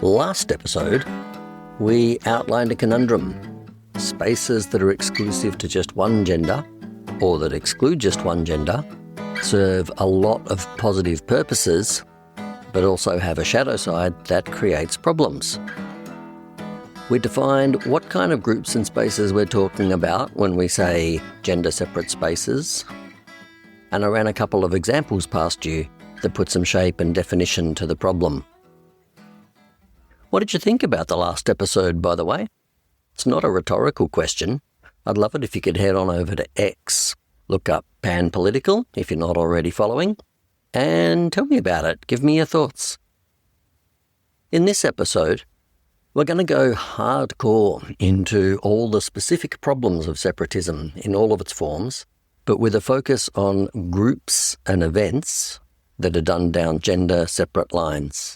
Last episode, we outlined a conundrum. Spaces that are exclusive to just one gender, or that exclude just one gender, serve a lot of positive purposes, but also have a shadow side that creates problems. We defined what kind of groups and spaces we're talking about when we say gender-separate spaces, and I ran a couple of examples past you that put some shape and definition to the problem. What did you think about the last episode, by the way? It's not a rhetorical question. I'd love it if you could head on over to X, look up Pan-Political if you're not already following, and tell me about it. Give me your thoughts. In this episode, we're going to go hardcore into all the specific problems of separatism in all of its forms, but with a focus on groups and events that are done down gender-separate lines.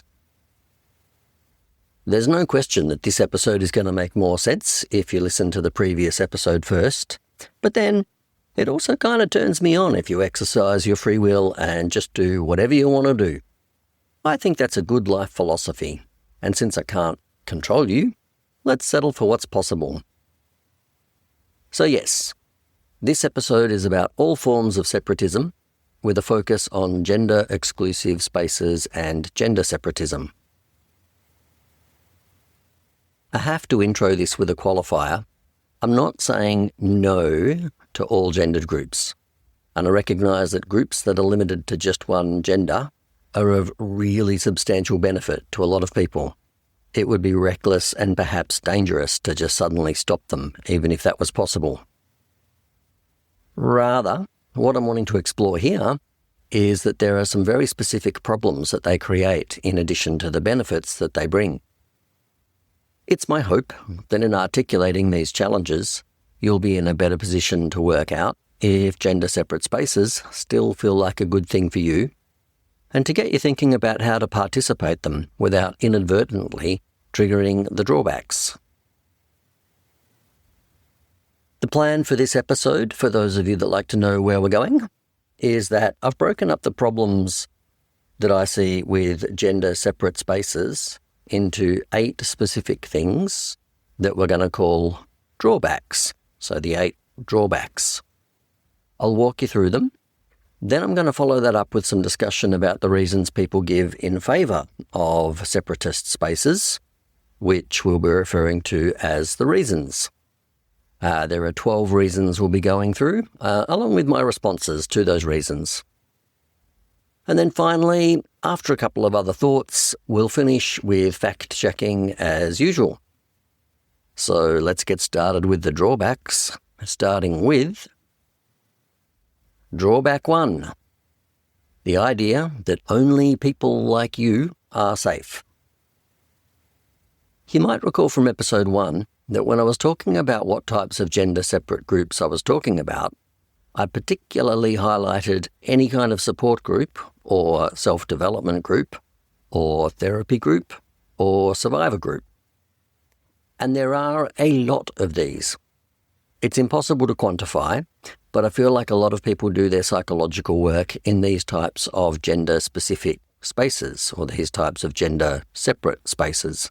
There's no question that this episode is going to make more sense if you listen to the previous episode first, but then it also kind of turns me on if you exercise your free will and just do whatever you want to do. I think that's a good life philosophy, and since I can't control you, let's settle for what's possible. So yes, this episode is about all forms of separatism, with a focus on gender-exclusive spaces and gender separatism. I have to intro this with a qualifier. I'm not saying no to all gendered groups, and I recognise that groups that are limited to just one gender are of really substantial benefit to a lot of people. It would be reckless and perhaps dangerous to just suddenly stop them, even if that was possible. Rather, what I'm wanting to explore here is that there are some very specific problems that they create in addition to the benefits that they bring. It's my hope that in articulating these challenges, you'll be in a better position to work out if gender-separate spaces still feel like a good thing for you, and to get you thinking about how to participate them without inadvertently triggering the drawbacks. The plan for this episode, for those of you that like to know where we're going, is that I've broken up the problems that I see with gender-separate spaces into 8 specific things that we're going to call drawbacks. So the 8 drawbacks. I'll walk you through them. Then I'm going to follow that up with some discussion about the reasons people give in favour of separatist spaces, which we'll be referring to as the reasons. There are 12 reasons we'll be going through, along with my responses to those reasons. And then finally, after a couple of other thoughts, we'll finish with fact-checking as usual. So let's get started with the drawbacks, starting with drawback 1, the idea that only people like you are safe. You might recall from episode 1 that when I was talking about what types of gender-separate groups I was talking about, I particularly highlighted any kind of support group or self-development group or therapy group or survivor group. And there are a lot of these. It's impossible to quantify, but I feel like a lot of people do their psychological work in these types of gender-specific spaces or these types of gender-separate spaces.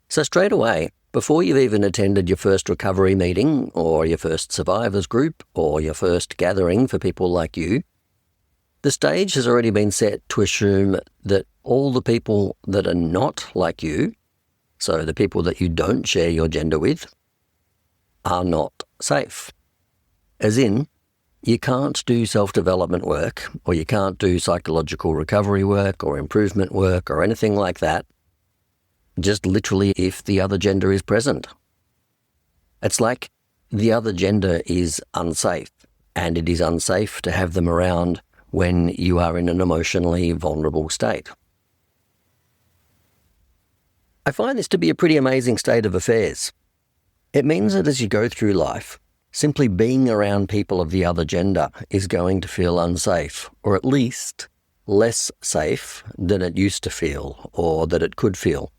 So straight away, before you've even attended your first recovery meeting or your first survivors group or your first gathering for people like you, the stage has already been set to assume that all the people that are not like you, so the people that you don't share your gender with, are not safe. As in, you can't do self-development work or you can't do psychological recovery work or improvement work or anything like that, just literally if the other gender is present. It's like the other gender is unsafe, and it is unsafe to have them around when you are in an emotionally vulnerable state. I find this to be a pretty amazing state of affairs. It means that as you go through life, simply being around people of the other gender is going to feel unsafe, or at least less safe than it used to feel, or that it could feel.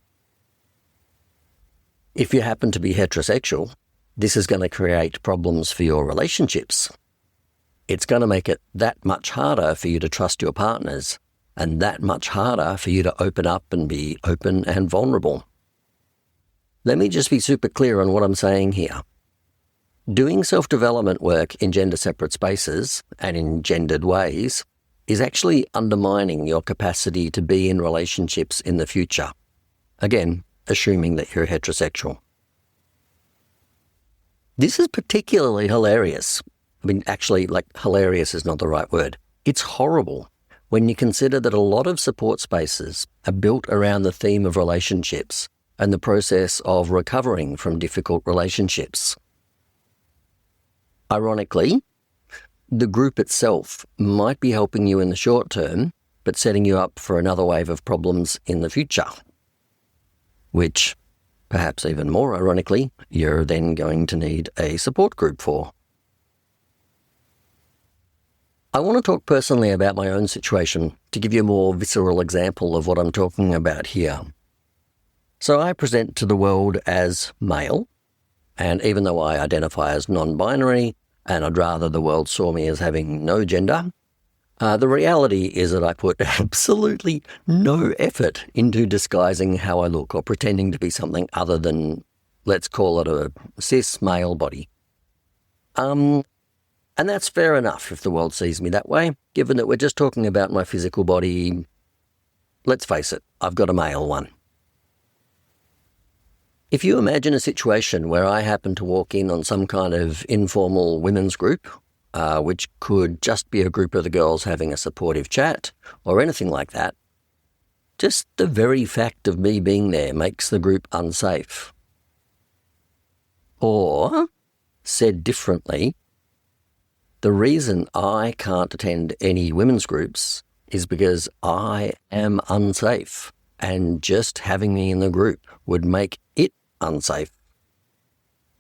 If you happen to be heterosexual, this is going to create problems for your relationships. It's going to make it that much harder for you to trust your partners and that much harder for you to open up and be open and vulnerable. Let me just be super clear on what I'm saying here. Doing self-development work in gender-separate spaces and in gendered ways is actually undermining your capacity to be in relationships in the future. Again, assuming that you're heterosexual. This is particularly hilarious. I mean, actually, hilarious is not the right word. It's horrible when you consider that a lot of support spaces are built around the theme of relationships and the process of recovering from difficult relationships. Ironically, the group itself might be helping you in the short term, but setting you up for another wave of problems in the future, which, perhaps even more ironically, you're then going to need a support group for. I want to talk personally about my own situation to give you a more visceral example of what I'm talking about here. So I present to the world as male, and even though I identify as non-binary, and I'd rather the world saw me as having no gender, the reality is that I put absolutely no effort into disguising how I look or pretending to be something other than, let's call it a cis male body. And that's fair enough if the world sees me that way, given that we're just talking about my physical body. Let's face it, I've got a male one. If you imagine a situation where I happen to walk in on some kind of informal women's group, which could just be a group of the girls having a supportive chat or anything like that, just the very fact of me being there makes the group unsafe. Or, said differently, the reason I can't attend any women's groups is because I am unsafe, and just having me in the group would make it unsafe.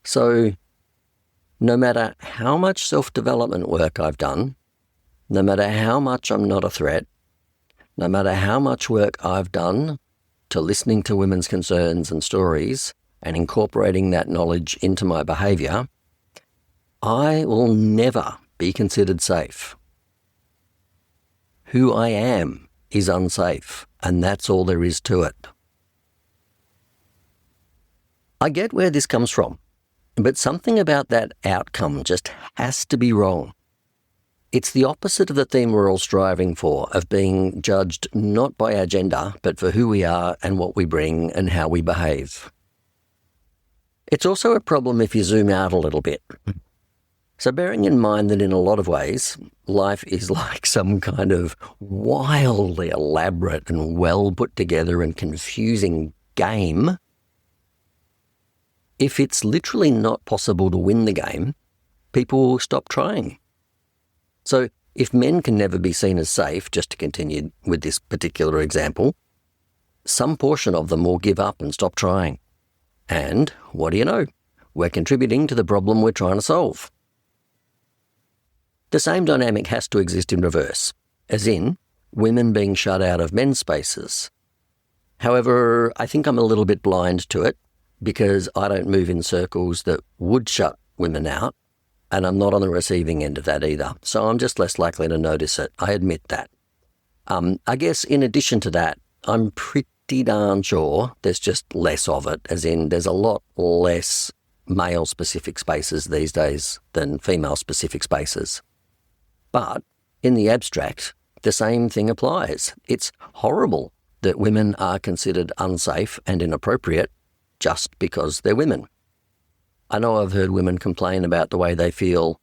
So, no matter how much self-development work I've done, no matter how much I'm not a threat, no matter how much work I've done to listening to women's concerns and stories and incorporating that knowledge into my behaviour, I will never be considered safe. Who I am is unsafe, and that's all there is to it. I get where this comes from, but something about that outcome just has to be wrong. It's the opposite of the theme we're all striving for, of being judged not by our gender, but for who we are and what we bring and how we behave. It's also a problem if you zoom out a little bit. So bearing in mind that in a lot of ways, life is like some kind of wildly elaborate and well put together and confusing game, if it's literally not possible to win the game, people will stop trying. So if men can never be seen as safe, just to continue with this particular example, some portion of them will give up and stop trying. And what do you know? We're contributing to the problem we're trying to solve. The same dynamic has to exist in reverse, as in women being shut out of men's spaces. However, I think I'm a little bit blind to it, because I don't move in circles that would shut women out, and I'm not on the receiving end of that either, so I'm just less likely to notice it. I admit that. I guess in addition to that, I'm pretty darn sure there's just less of it, as in there's a lot less male-specific spaces these days than female-specific spaces. But in the abstract, the same thing applies. It's horrible that women are considered unsafe and inappropriate just because they're women. I know I've heard women complain about the way they feel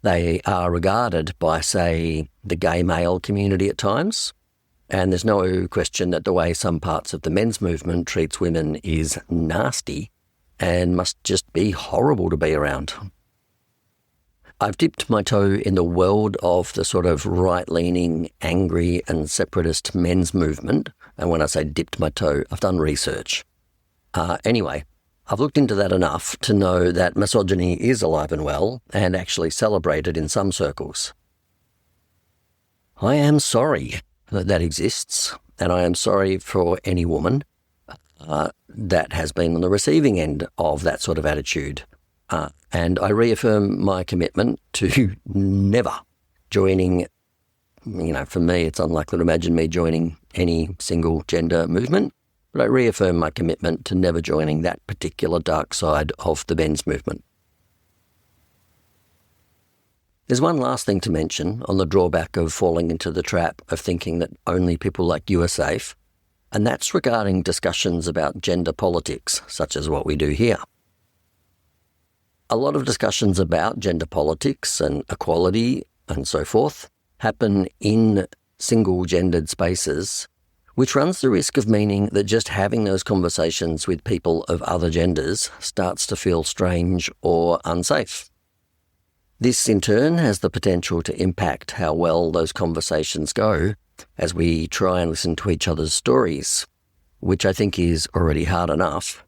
they are regarded by, say, the gay male community at times, and there's no question that the way some parts of the men's movement treats women is nasty and must just be horrible to be around. I've dipped my toe in the world of the sort of right-leaning, angry and separatist men's movement, and when I say dipped my toe, I've done research. Anyway, I've looked into that enough to know that misogyny is alive and well and actually celebrated in some circles. I am sorry that that exists, and I am sorry for any woman that has been on the receiving end of that sort of attitude. And I reaffirm my commitment to never joining For me, it's unlikely to imagine me joining any single gender movement, but I reaffirm my commitment to never joining that particular dark side of the men's movement. There's one last thing to mention on the drawback of falling into the trap of thinking that only people like you are safe, and that's regarding discussions about gender politics, such as what we do here. A lot of discussions about gender politics and equality and so forth happen in single-gendered spaces, which runs the risk of meaning that just having those conversations with people of other genders starts to feel strange or unsafe. This, in turn, has the potential to impact how well those conversations go as we try and listen to each other's stories, which I think is already hard enough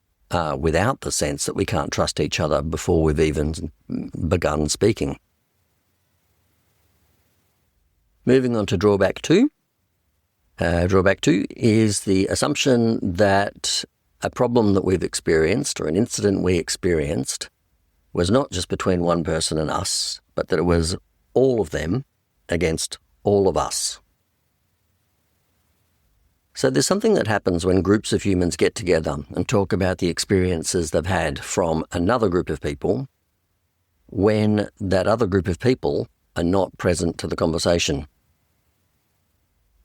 without the sense that we can't trust each other before we've even begun speaking. Moving on to drawback 2. Drawback 2 is the assumption that a problem that we've experienced or an incident we experienced was not just between one person and us, but that it was all of them against all of us. So there's something that happens when groups of humans get together and talk about the experiences they've had from another group of people when that other group of people are not present to the conversation.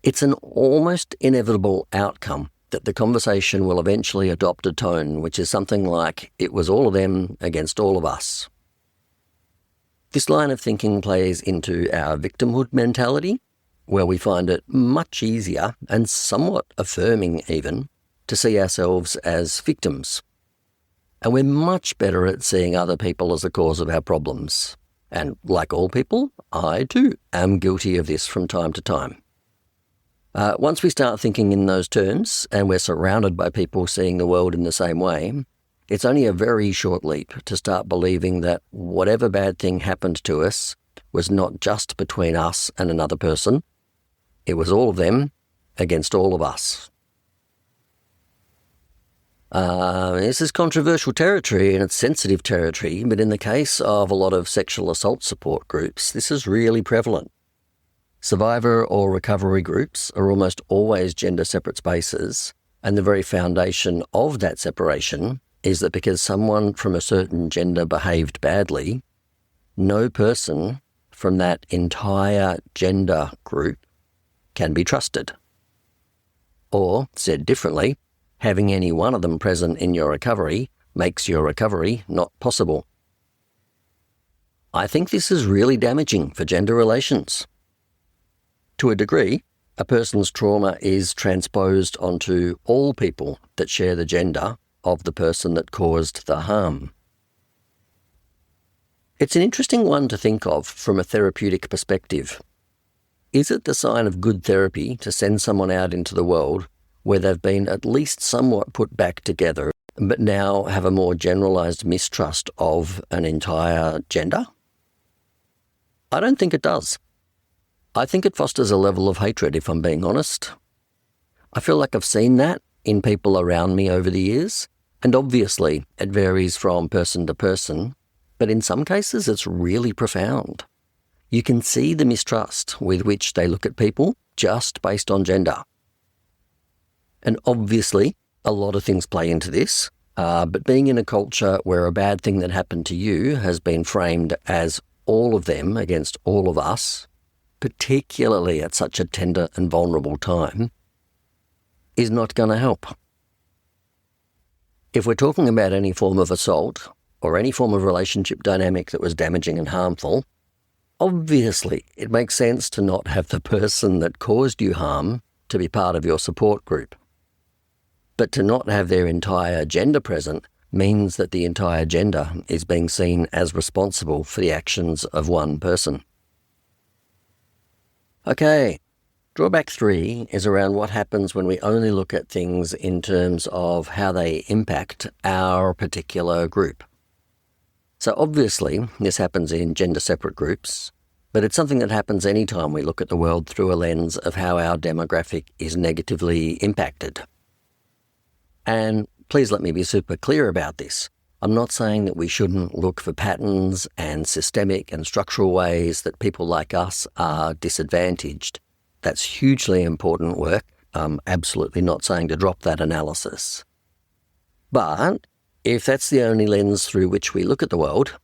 It's an almost inevitable outcome that the conversation will eventually adopt a tone which is something like, it was all of them against all of us. This line of thinking plays into our victimhood mentality, where we find it much easier and somewhat affirming even to see ourselves as victims. And we're much better at seeing other people as the cause of our problems. And like all people, I too am guilty of this from time to time. Once we start thinking in those terms and we're surrounded by people seeing the world in the same way, it's only a very short leap to start believing that whatever bad thing happened to us was not just between us and another person. It was all of them against all of us. This is controversial territory and it's sensitive territory, but in the case of a lot of sexual assault support groups, this is really prevalent. Survivor or recovery groups are almost always gender-separate spaces, and the very foundation of that separation is that because someone from a certain gender behaved badly, no person from that entire gender group can be trusted. Or, said differently, having any one of them present in your recovery makes your recovery not possible. I think this is really damaging for gender relations. To a degree, a person's trauma is transposed onto all people that share the gender of the person that caused the harm. It's an interesting one to think of from a therapeutic perspective. Is it the sign of good therapy to send someone out into the world where they've been at least somewhat put back together, but now have a more generalised mistrust of an entire gender? I don't think it does. I think it fosters a level of hatred, if I'm being honest. I feel like I've seen that in people around me over the years, and obviously it varies from person to person, but in some cases it's really profound. You can see the mistrust with which they look at people just based on gender. And obviously a lot of things play into this, but being in a culture where a bad thing that happened to you has been framed as all of them against all of us, particularly at such a tender and vulnerable time, is not going to help. If we're talking about any form of assault or any form of relationship dynamic that was damaging and harmful, obviously it makes sense to not have the person that caused you harm to be part of your support group. But to not have their entire gender present means that the entire gender is being seen as responsible for the actions of one person. Okay, drawback 3 is around what happens when we only look at things in terms of how they impact our particular group. So obviously this happens in gender-separate groups, but it's something that happens anytime we look at the world through a lens of how our demographic is negatively impacted. And please let me be super clear about this. I'm not saying that we shouldn't look for patterns and systemic and structural ways that people like us are disadvantaged. That's hugely important work. I'm absolutely not saying to drop that analysis. But if that's the only lens through which we look at the world,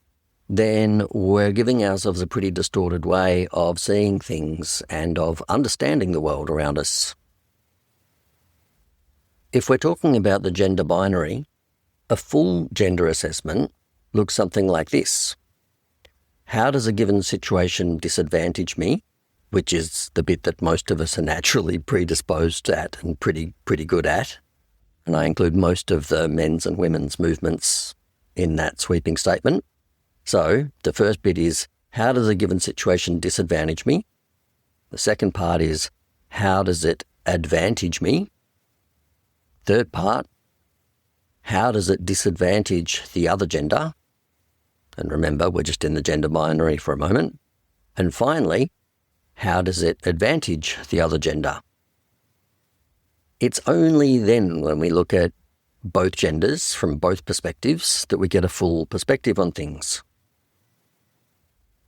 then we're giving ourselves a pretty distorted way of seeing things and of understanding the world around us. If we're talking about the gender binary, a full gender assessment looks something like this. How does a given situation disadvantage me? Which is the bit that most of us are naturally predisposed at and pretty good at. And I include most of the men's and women's movements in that sweeping statement. So the first bit is, how does a given situation disadvantage me? The second part is, how does it advantage me? Third part, how does it disadvantage the other gender? And remember, we're just in the gender binary for a moment. And finally, how does it advantage the other gender? It's only then when we look at both genders from both perspectives that we get a full perspective on things.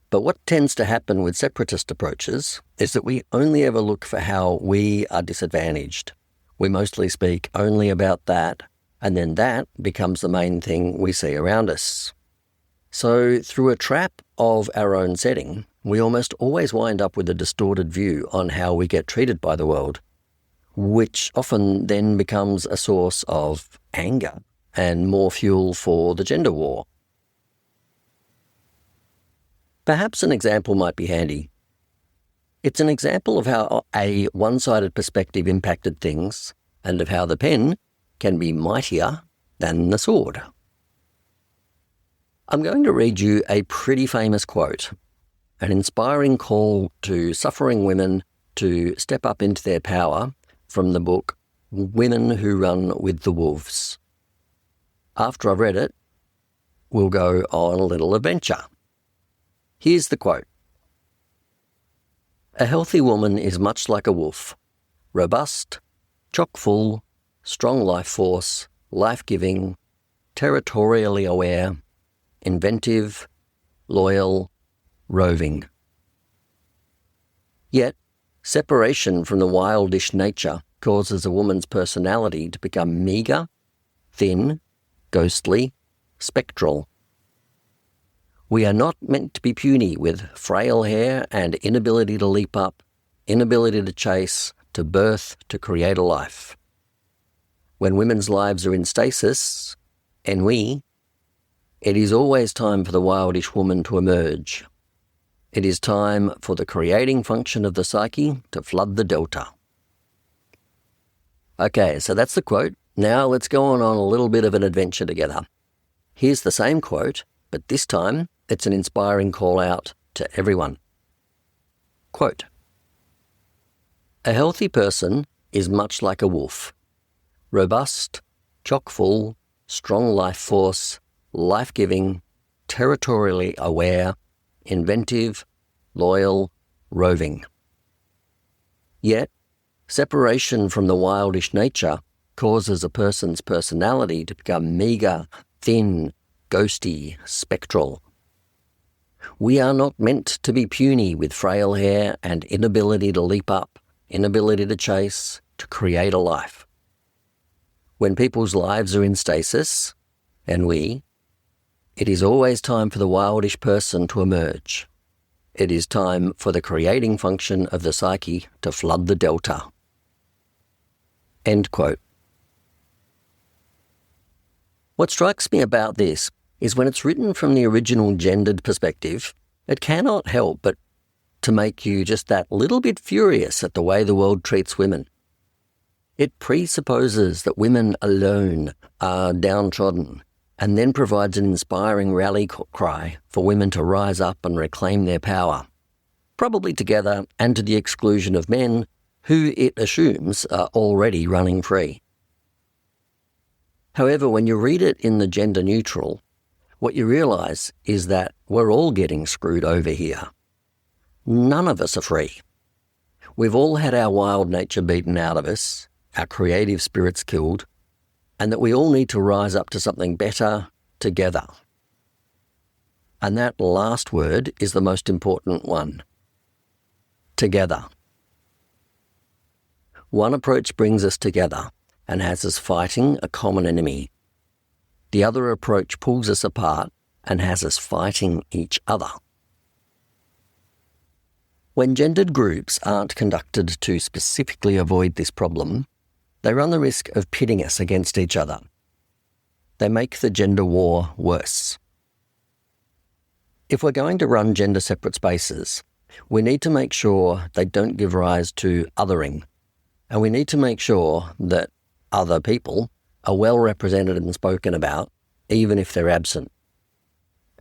But what tends to happen with separatist approaches is that we only ever look for how we are disadvantaged. We mostly speak only about that, and then that becomes the main thing we see around us. So through a trap of our own setting, we almost always wind up with a distorted view on how we get treated by the world, which often then becomes a source of anger and more fuel for the gender war. Perhaps an example might be handy. It's an example of how a one-sided perspective impacted things and of how the pen can be mightier than the sword. I'm going to read you a pretty famous quote, an inspiring call to suffering women to step up into their power from the book Women Who Run with the Wolves. After I've read it, we'll go on a little adventure. Here's the quote. A healthy woman is much like a wolf, robust, chock-full, strong life force, life-giving, territorially aware, inventive, loyal, roving. Yet, separation from the wildish nature causes a woman's personality to become meagre, thin, ghostly, spectral. We are not meant to be puny with frail hair and inability to leap up, inability to chase, to birth, to create a life. When women's lives are in stasis, ennui, it is always time for the wildish woman to emerge. It is time for the creating function of the psyche to flood the delta. Okay, so that's the quote. Now let's go on a little bit of an adventure together. Here's the same quote, but this time it's an inspiring call out to everyone. Quote, a healthy person is much like a wolf, robust, chock-full, strong life force, life-giving, territorially aware, inventive, loyal, roving. Yet, separation from the wildish nature causes a person's personality to become meagre, thin, ghosty, spectral. We are not meant to be puny with frail hair and inability to leap up, inability to chase, to create a life. When people's lives are in stasis, ennui, it is always time for the wildish person to emerge. It is time for the creating function of the psyche to flood the delta. End quote. What strikes me about this is when it's written from the original gendered perspective, it cannot help but to make you just that little bit furious at the way the world treats women. It presupposes that women alone are downtrodden and then provides an inspiring rally cry for women to rise up and reclaim their power, probably together and to the exclusion of men who it assumes are already running free. However, when you read it in the gender neutral, what you realise is that we're all getting screwed over here. None of us are free. We've all had our wild nature beaten out of us, our creative spirits killed, and that we all need to rise up to something better, together. And that last word is the most important one. Together. One approach brings us together and has us fighting a common enemy. The other approach pulls us apart and has us fighting each other. When gendered groups aren't conducted to specifically avoid this problem, they run the risk of pitting us against each other. They make the gender war worse. If we're going to run gender-separate spaces, we need to make sure they don't give rise to othering, and we need to make sure that other people are well represented and spoken about, even if they're absent.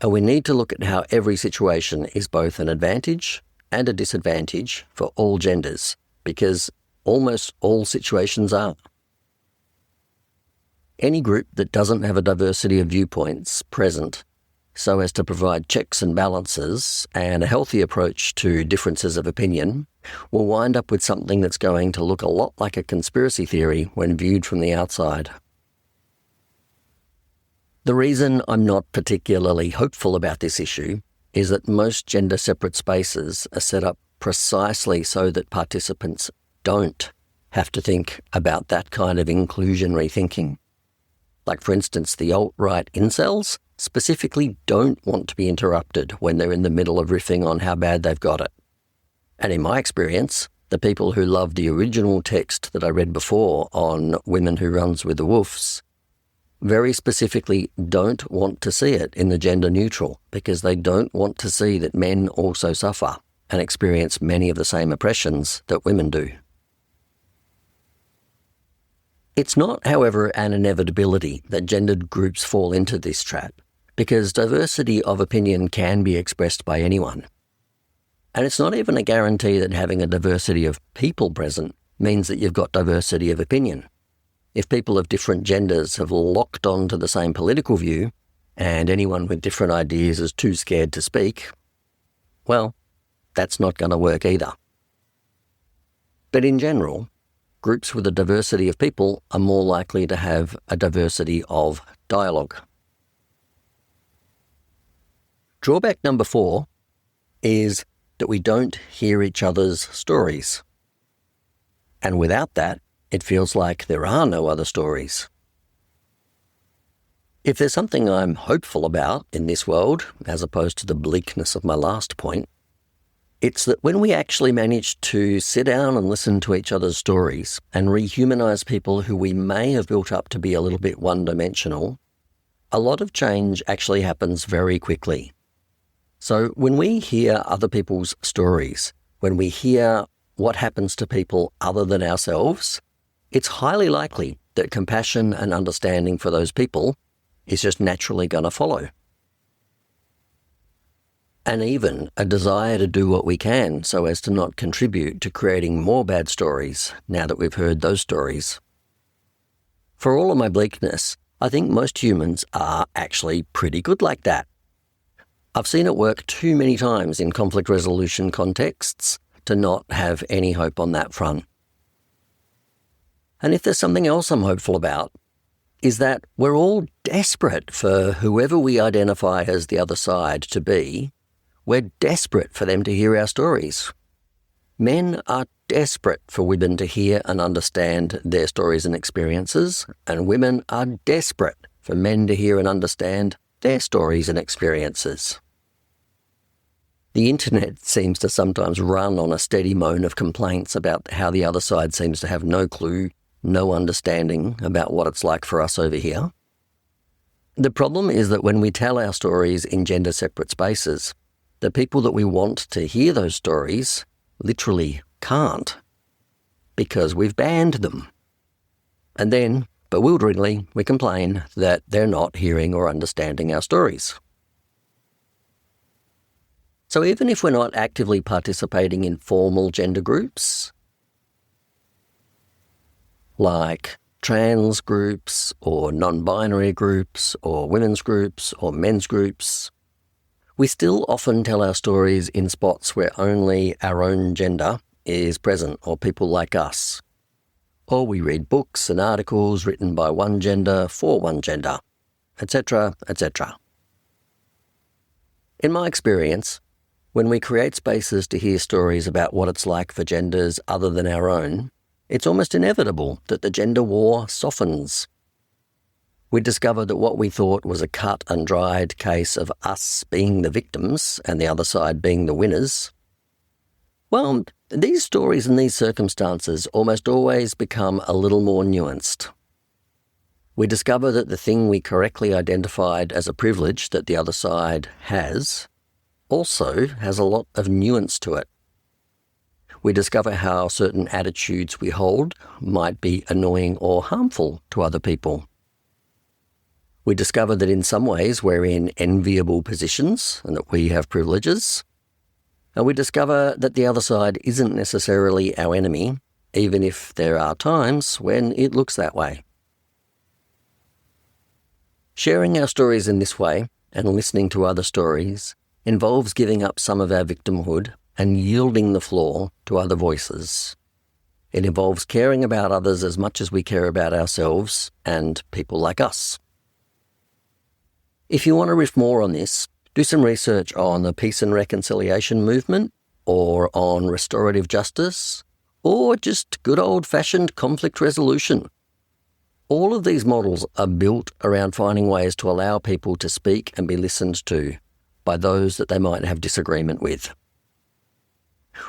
And we need to look at how every situation is both an advantage and a disadvantage for all genders, because almost all situations are. Any group that doesn't have a diversity of viewpoints present so as to provide checks and balances and a healthy approach to differences of opinion will wind up with something that's going to look a lot like a conspiracy theory when viewed from the outside. The reason I'm not particularly hopeful about this issue is that most gender-separate spaces are set up precisely so that participants don't have to think about that kind of inclusionary thinking. Like, for instance, the alt-right incels specifically don't want to be interrupted when they're in the middle of riffing on how bad they've got it. And in my experience, the people who love the original text that I read before on women who runs with the wolves very specifically don't want to see it in the gender neutral because they don't want to see that men also suffer and experience many of the same oppressions that women do. It's not, however, an inevitability that gendered groups fall into this trap, because diversity of opinion can be expressed by anyone. And it's not even a guarantee that having a diversity of people present means that you've got diversity of opinion. If people of different genders have locked on to the same political view, and anyone with different ideas is too scared to speak, well, that's not going to work either. But in general, groups with a diversity of people are more likely to have a diversity of dialogue. Drawback number 4 is that we don't hear each other's stories. And without that, it feels like there are no other stories. If there's something I'm hopeful about in this world, as opposed to the bleakness of my last point, it's that when we actually manage to sit down and listen to each other's stories and rehumanize people who we may have built up to be a little bit one-dimensional, a lot of change actually happens very quickly. So when we hear other people's stories, when we hear what happens to people other than ourselves, it's highly likely that compassion and understanding for those people is just naturally going to follow. And even a desire to do what we can so as to not contribute to creating more bad stories now that we've heard those stories. For all of my bleakness, I think most humans are actually pretty good like that. I've seen it work too many times in conflict resolution contexts to not have any hope on that front. And if there's something else I'm hopeful about, is that we're all desperate for whoever we identify as the other side to be. We're desperate for them to hear our stories. Men are desperate for women to hear and understand their stories and experiences, and women are desperate for men to hear and understand their stories and experiences. The internet seems to sometimes run on a steady moan of complaints about how the other side seems to have no clue, no understanding about what it's like for us over here. The problem is that when we tell our stories in gender-separate spaces, the people that we want to hear those stories literally can't, because we've banned them. And then, bewilderingly, we complain that they're not hearing or understanding our stories. So even if we're not actively participating in formal gender groups, like trans groups or non-binary groups or women's groups or men's groups, we still often tell our stories in spots where only our own gender is present, or people like us. Or we read books and articles written by one gender for one gender. etc., etc. In my experience, when we create spaces to hear stories about what it's like for genders other than our own, it's almost inevitable that the gender war softens. We discover that what we thought was a cut and dried case of us being the victims and the other side being the winners, well, these stories and these circumstances almost always become a little more nuanced. We discover that the thing we correctly identified as a privilege that the other side has also has a lot of nuance to it. We discover how certain attitudes we hold might be annoying or harmful to other people. We discover that in some ways we're in enviable positions and that we have privileges. And we discover that the other side isn't necessarily our enemy, even if there are times when it looks that way. Sharing our stories in this way and listening to other stories involves giving up some of our victimhood and yielding the floor to other voices. It involves caring about others as much as we care about ourselves and people like us. If you want to riff more on this, do some research on the peace and reconciliation movement, or on restorative justice, or just good old-fashioned conflict resolution. All of these models are built around finding ways to allow people to speak and be listened to by those that they might have disagreement with.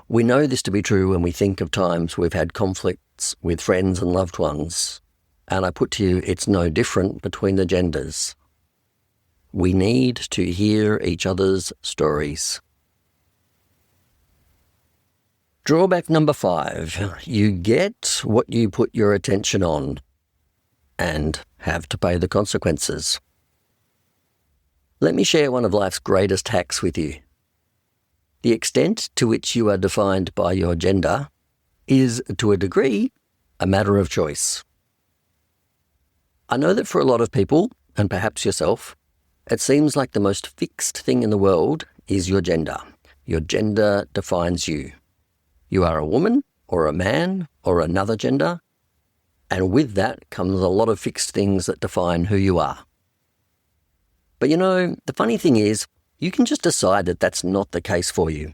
We know this to be true when we think of times we've had conflicts with friends and loved ones, and I put to you it's no different between the genders. We need to hear each other's stories. Drawback number 5. You get what you put your attention on and have to pay the consequences. Let me share one of life's greatest hacks with you. The extent to which you are defined by your gender is, to a degree, a matter of choice. I know that for a lot of people, and perhaps yourself, it seems like the most fixed thing in the world is your gender. Your gender defines you. You are a woman, or a man, or another gender, and with that comes a lot of fixed things that define who you are. But the funny thing is, you can just decide that that's not the case for you.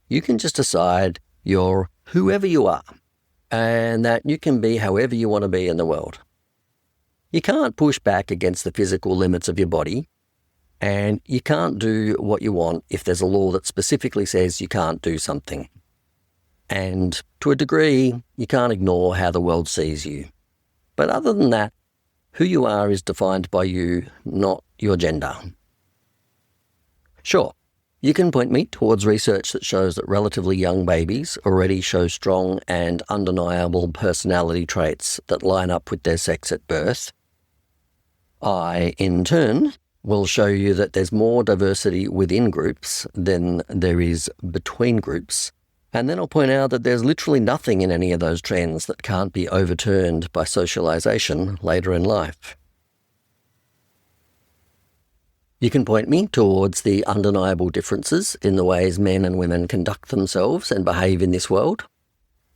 You can just decide you're whoever you are, and that you can be however you want to be in the world. You can't push back against the physical limits of your body, and you can't do what you want if there's a law that specifically says you can't do something. And to a degree, you can't ignore how the world sees you. But other than that, who you are is defined by you, not your gender. Sure, you can point me towards research that shows that relatively young babies already show strong and undeniable personality traits that line up with their sex at birth. I, in turn, will show you that there's more diversity within groups than there is between groups. And then I'll point out that there's literally nothing in any of those trends that can't be overturned by socialization later in life. You can point me towards the undeniable differences in the ways men and women conduct themselves and behave in this world.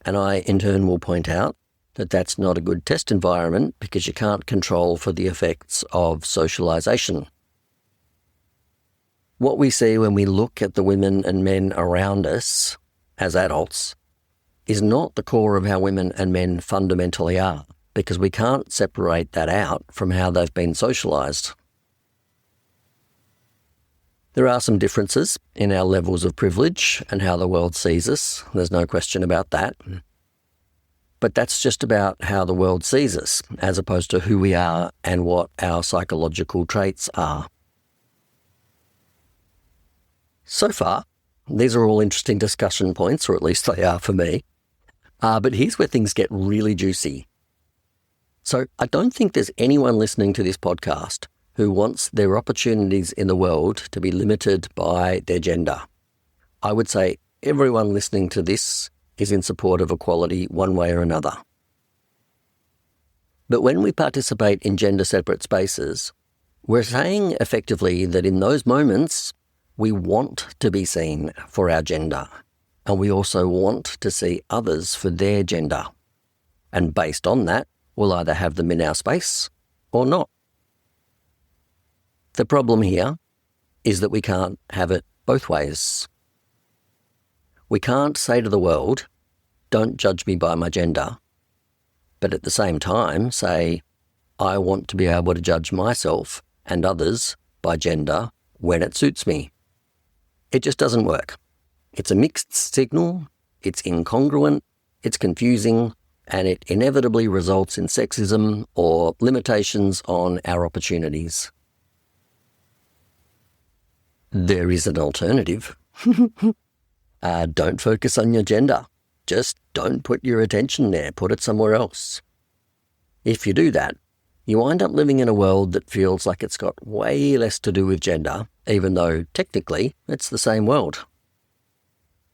And I, in turn, will point out that that's not a good test environment because you can't control for the effects of socialization. What we see when we look at the women and men around us as adults is not the core of how women and men fundamentally are, because we can't separate that out from how they've been socialized. There are some differences in our levels of privilege and how the world sees us. There's no question about that. But that's just about how the world sees us, as opposed to who we are and what our psychological traits are. So far, these are all interesting discussion points, or at least they are for me. But here's where things get really juicy. So I don't think there's anyone listening to this podcast who wants their opportunities in the world to be limited by their gender. I would say everyone listening to this is in support of equality one way or another. But when we participate in gender-separate spaces, we're saying effectively that in those moments, we want to be seen for our gender, and we also want to see others for their gender. And based on that, we'll either have them in our space or not. The problem here is that we can't have it both ways. We can't say to the world, don't judge me by my gender, but at the same time say, I want to be able to judge myself and others by gender when it suits me. It just doesn't work. It's a mixed signal, it's incongruent, it's confusing, and it inevitably results in sexism or limitations on our opportunities. There is an alternative. Don't focus on your gender. Just don't put your attention there. Put it somewhere else. If you do that, you wind up living in a world that feels like it's got way less to do with gender, even though technically it's the same world.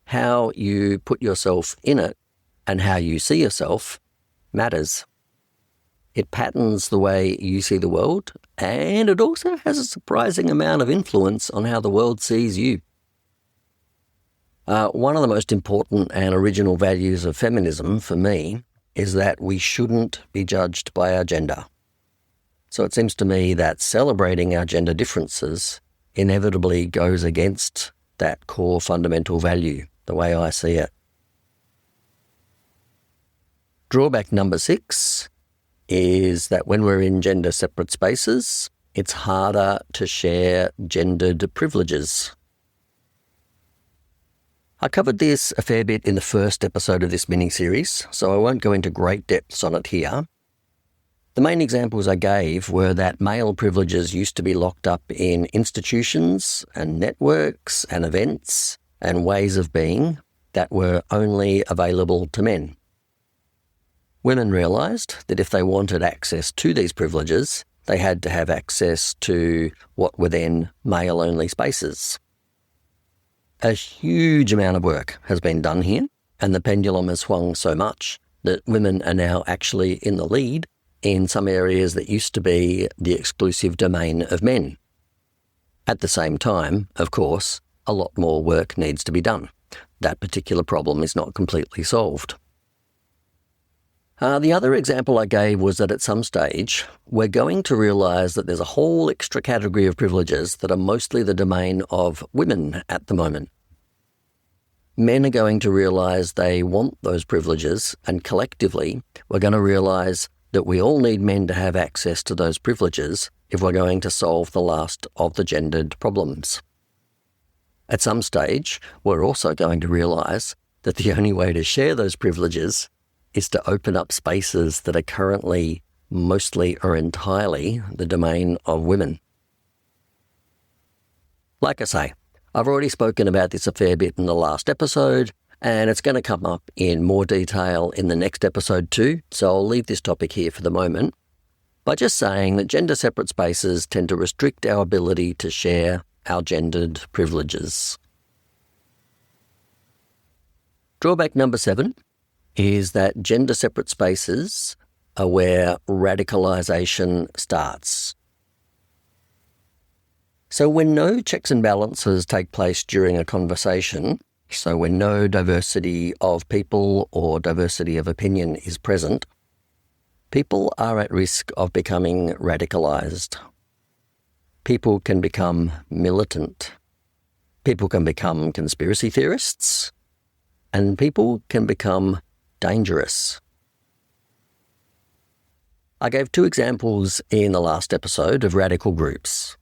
How you put yourself in it and how you see yourself matters. It patterns the way you see the world, and it also has a surprising amount of influence on how the world sees you. One of the most important and original values of feminism for me is that we shouldn't be judged by our gender. So it seems to me that celebrating our gender differences inevitably goes against that core fundamental value, the way I see it. Drawback number 6 is that when we're in gender-separate spaces, it's harder to share gendered privileges. I covered this a fair bit in the first episode of this mini-series, so I won't go into great depths on it here. The main examples I gave were that male privileges used to be locked up in institutions and networks and events and ways of being that were only available to men. Women realised that if they wanted access to these privileges, they had to have access to what were then male-only spaces. A huge amount of work has been done here, and the pendulum has swung so much that women are now actually in the lead in some areas that used to be the exclusive domain of men. At the same time, of course, a lot more work needs to be done. That particular problem is not completely solved. The other example I gave was that at some stage, we're going to realise that there's a whole extra category of privileges that are mostly the domain of women at the moment. Men are going to realise they want those privileges, and collectively, we're going to realise that we all need men to have access to those privileges if we're going to solve the last of the gendered problems. At some stage, we're also going to realise that the only way to share those privileges is to open up spaces that are currently mostly or entirely the domain of women. Like I say, I've already spoken about this a fair bit in the last episode, and it's going to come up in more detail in the next episode too, so I'll leave this topic here for the moment by just saying that gender-separate spaces tend to restrict our ability to share our gendered privileges. Drawback number 7 is that gender-separate spaces are where radicalisation starts. So when no checks and balances take place during a conversation, so when no diversity of people or diversity of opinion is present, people are at risk of becoming radicalised. People can become militant. People can become conspiracy theorists. And people can become dangerous. I gave 2 examples in the last episode of radical groups.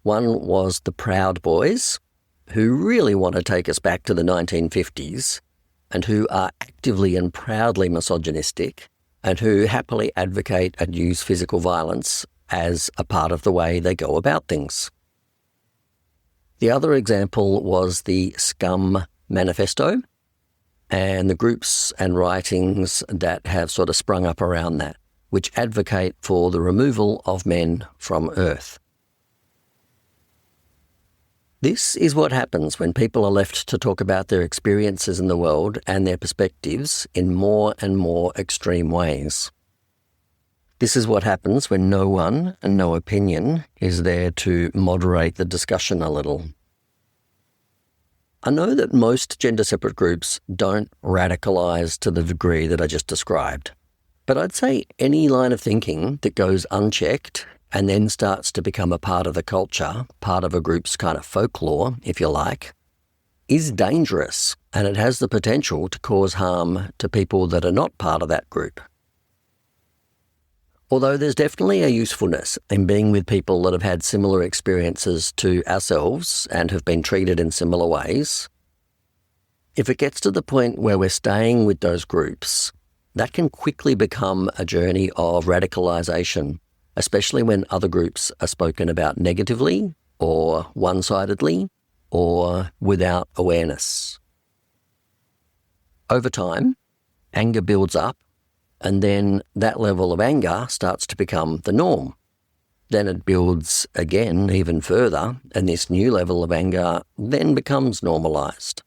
One was the Proud Boys, who really want to take us back to the 1950s and who are actively and proudly misogynistic and who happily advocate and use physical violence as a part of the way they go about things. The other example was the Scum Manifesto and the groups and writings that have sort of sprung up around that, which advocate for the removal of men from Earth. This is what happens when people are left to talk about their experiences in the world and their perspectives in more and more extreme ways. This is what happens when no one and no opinion is there to moderate the discussion a little. I know that most gender-separate groups don't radicalise to the degree that I just described, but I'd say any line of thinking that goes unchecked and then starts to become a part of the culture, part of a group's kind of folklore, if you like, is dangerous, and it has the potential to cause harm to people that are not part of that group. Although there's definitely a usefulness in being with people that have had similar experiences to ourselves and have been treated in similar ways, if it gets to the point where we're staying with those groups, that can quickly become a journey of radicalisation, especially when other groups are spoken about negatively or one-sidedly or without awareness. Over time, anger builds up, and then that level of anger starts to become the norm. Then it builds again even further, and this new level of anger then becomes normalised.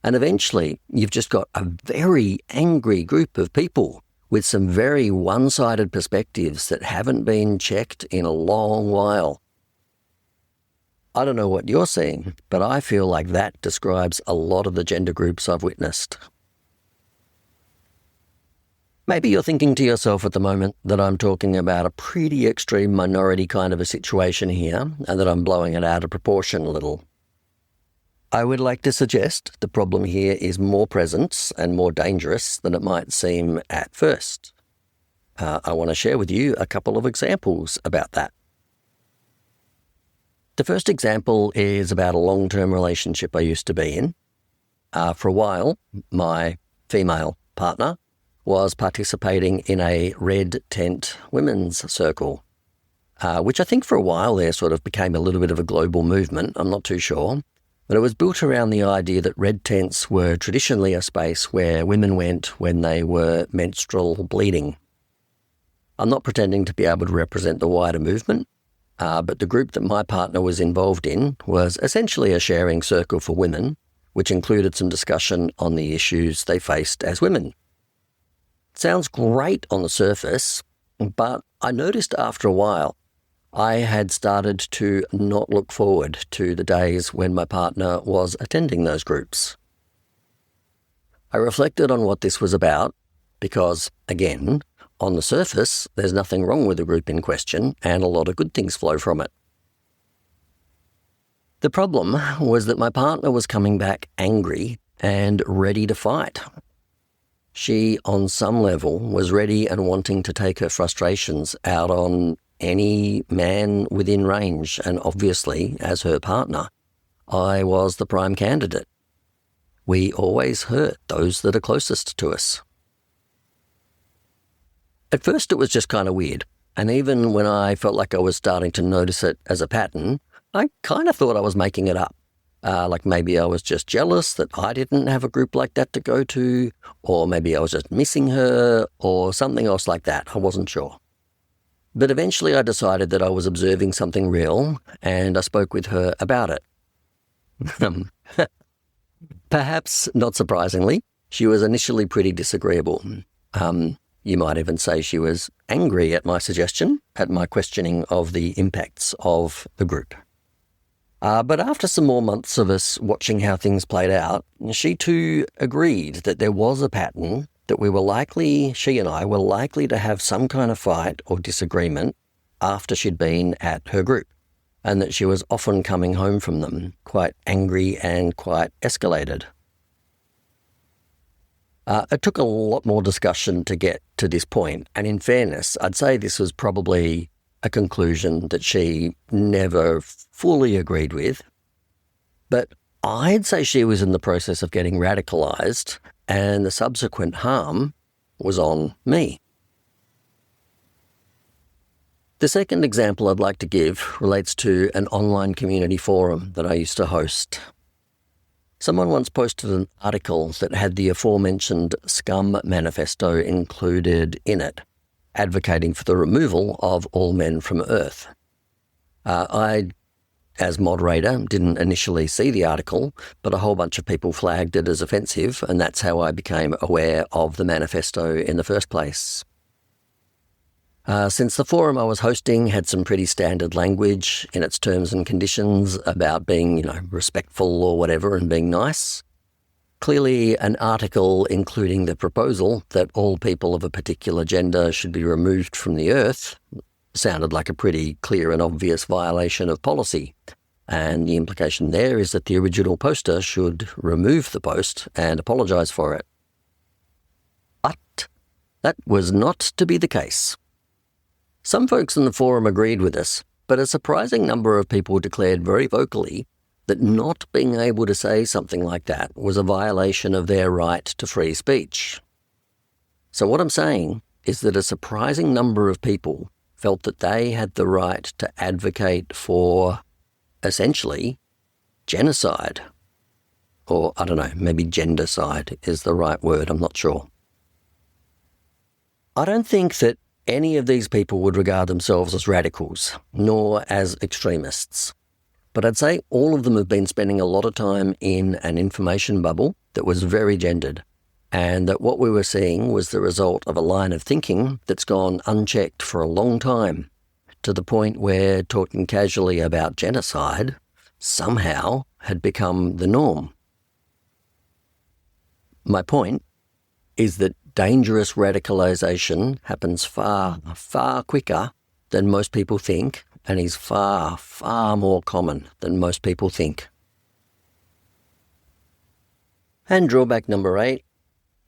And eventually, you've just got a very angry group of people with some very one-sided perspectives that haven't been checked in a long while. I don't know what you're seeing, but I feel like that describes a lot of the gender groups I've witnessed. Maybe you're thinking to yourself at the moment that I'm talking about a pretty extreme minority kind of a situation here, and that I'm blowing it out of proportion a little. I would like to suggest the problem here is more present and more dangerous than it might seem at first. I want to share with you a couple of examples about that. The first example is about a long-term relationship I used to be in. For a while, my female partner was participating in a red tent women's circle, which I think for a while there sort of became a little bit of a global movement. I'm not too sure. But it was built around the idea that red tents were traditionally a space where women went when they were menstrual bleeding. I'm not pretending to be able to represent the wider movement, but the group that my partner was involved in was essentially a sharing circle for women, which included some discussion on the issues they faced as women. Sounds great on the surface, but I noticed after a while I had started to not look forward to the days when my partner was attending those groups. I reflected on what this was about because, again, on the surface, there's nothing wrong with the group in question and a lot of good things flow from it. The problem was that my partner was coming back angry and ready to fight. She, on some level, was ready and wanting to take her frustrations out on any man within range, and obviously, as her partner, I was the prime candidate. We always hurt those that are closest to us. At first it was just kind of weird, and even when I felt like I was starting to notice it as a pattern, I kind of thought I was making it up. Like maybe I was just jealous that I didn't have a group like that to go to, or maybe I was just missing her, or something else like that. I wasn't sure. But eventually I decided that I was observing something real, and I spoke with her about it. Perhaps not surprisingly, she was initially pretty disagreeable. You might even say she was angry at my suggestion, at my questioning of the impacts of the group. But after some more months of us watching how things played out, she too agreed that there was a pattern, that she and I were likely to have some kind of fight or disagreement after she'd been at her group, and that she was often coming home from them quite angry and quite escalated. It took a lot more discussion to get to this point, and in fairness, I'd say this was probably a conclusion that she never fully agreed with, but I'd say she was in the process of getting radicalised, and the subsequent harm was on me. The second example I'd like to give relates to an online community forum that I used to host. Someone once posted an article that had the aforementioned scum manifesto included in it, advocating for the removal of all men from Earth. I, as moderator, didn't initially see the article, but a whole bunch of people flagged it as offensive, and that's how I became aware of the manifesto in the first place. Since the forum I was hosting had some pretty standard language in its terms and conditions about being, respectful or whatever and being nice, clearly an article including the proposal that all people of a particular gender should be removed from the earth sounded like a pretty clear and obvious violation of policy. And the implication there is that the original poster should remove the post and apologise for it. But that was not to be the case. Some folks in the forum agreed with us, but a surprising number of people declared very vocally that not being able to say something like that was a violation of their right to free speech. So what I'm saying is that a surprising number of people felt that they had the right to advocate for, essentially, genocide. Or, I don't know, maybe gendercide is the right word, I'm not sure. I don't think that any of these people would regard themselves as radicals, nor as extremists. But I'd say all of them have been spending a lot of time in an information bubble that was very gendered, and that what we were seeing was the result of a line of thinking that's gone unchecked for a long time, to the point where talking casually about genocide somehow had become the norm. My point is that dangerous radicalisation happens far, far quicker than most people think, and is far, far more common than most people think. And drawback number 8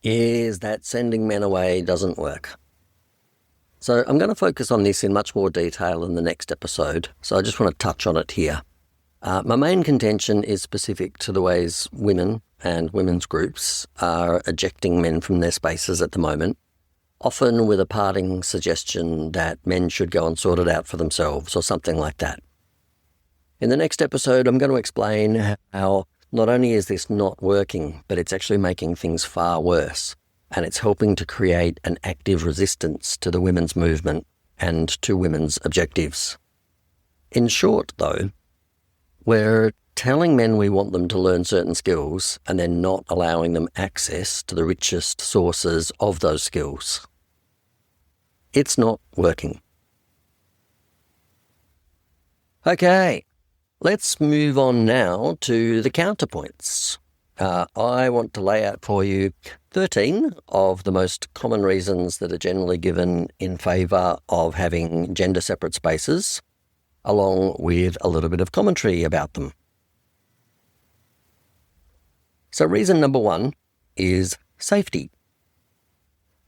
is that sending men away doesn't work. So I'm going to focus on this in much more detail in the next episode, so I just want to touch on it here. My main contention is specific to the ways women and women's groups are ejecting men from their spaces at the moment, often with a parting suggestion that men should go and sort it out for themselves or something like that. In the next episode, I'm going to explain how not only is this not working, but it's actually making things far worse, and it's helping to create an active resistance to the women's movement and to women's objectives. In short, though, we're telling men we want them to learn certain skills and then not allowing them access to the richest sources of those skills. It's not working. Okay, let's move on now to the counterpoints. I want to lay out for you 13 of the most common reasons that are generally given in favour of having gender-separate spaces, along with a little bit of commentary about them. So reason number 1 is safety.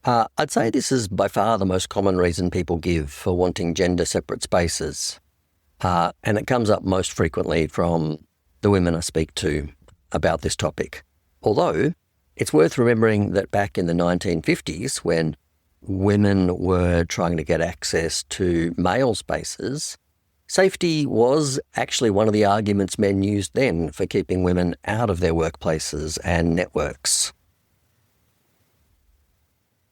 I'd say this is by far the most common reason people give for wanting gender-separate spaces, and it comes up most frequently from the women I speak to about this topic. Although, it's worth remembering that back in the 1950s, when women were trying to get access to male spaces, safety was actually one of the arguments men used then for keeping women out of their workplaces and networks.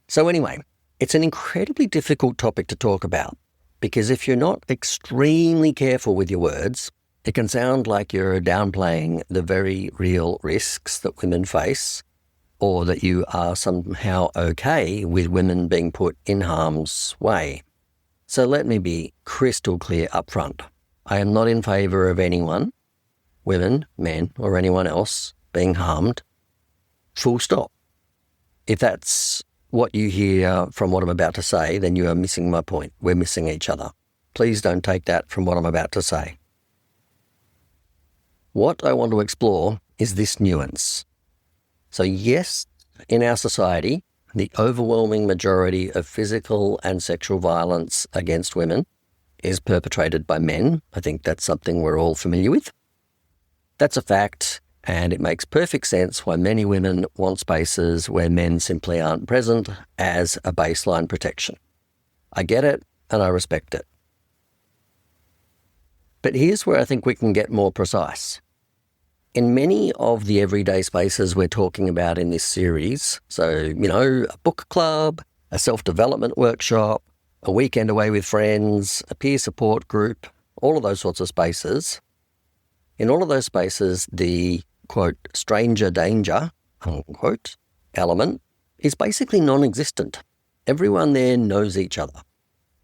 So anyway, it's an incredibly difficult topic to talk about, because if you're not extremely careful with your words, it can sound like you're downplaying the very real risks that women face, or that you are somehow okay with women being put in harm's way. So let me be crystal clear up front. I am not in favour of anyone, women, men, or anyone else, being harmed. Full stop. If that's what you hear from what I'm about to say, then you are missing my point. We're missing each other. Please don't take that from what I'm about to say. What I want to explore is this nuance. So yes, in our society, the overwhelming majority of physical and sexual violence against women is perpetrated by men. I think that's something we're all familiar with. That's a fact, and it makes perfect sense why many women want spaces where men simply aren't present as a baseline protection. I get it, and I respect it. But here's where I think we can get more precise. In many of the everyday spaces we're talking about in this series, so, a book club, a self-development workshop, a weekend away with friends, a peer support group, all of those sorts of spaces, in all of those spaces, the, quote, stranger danger, unquote, element is basically non-existent. Everyone there knows each other.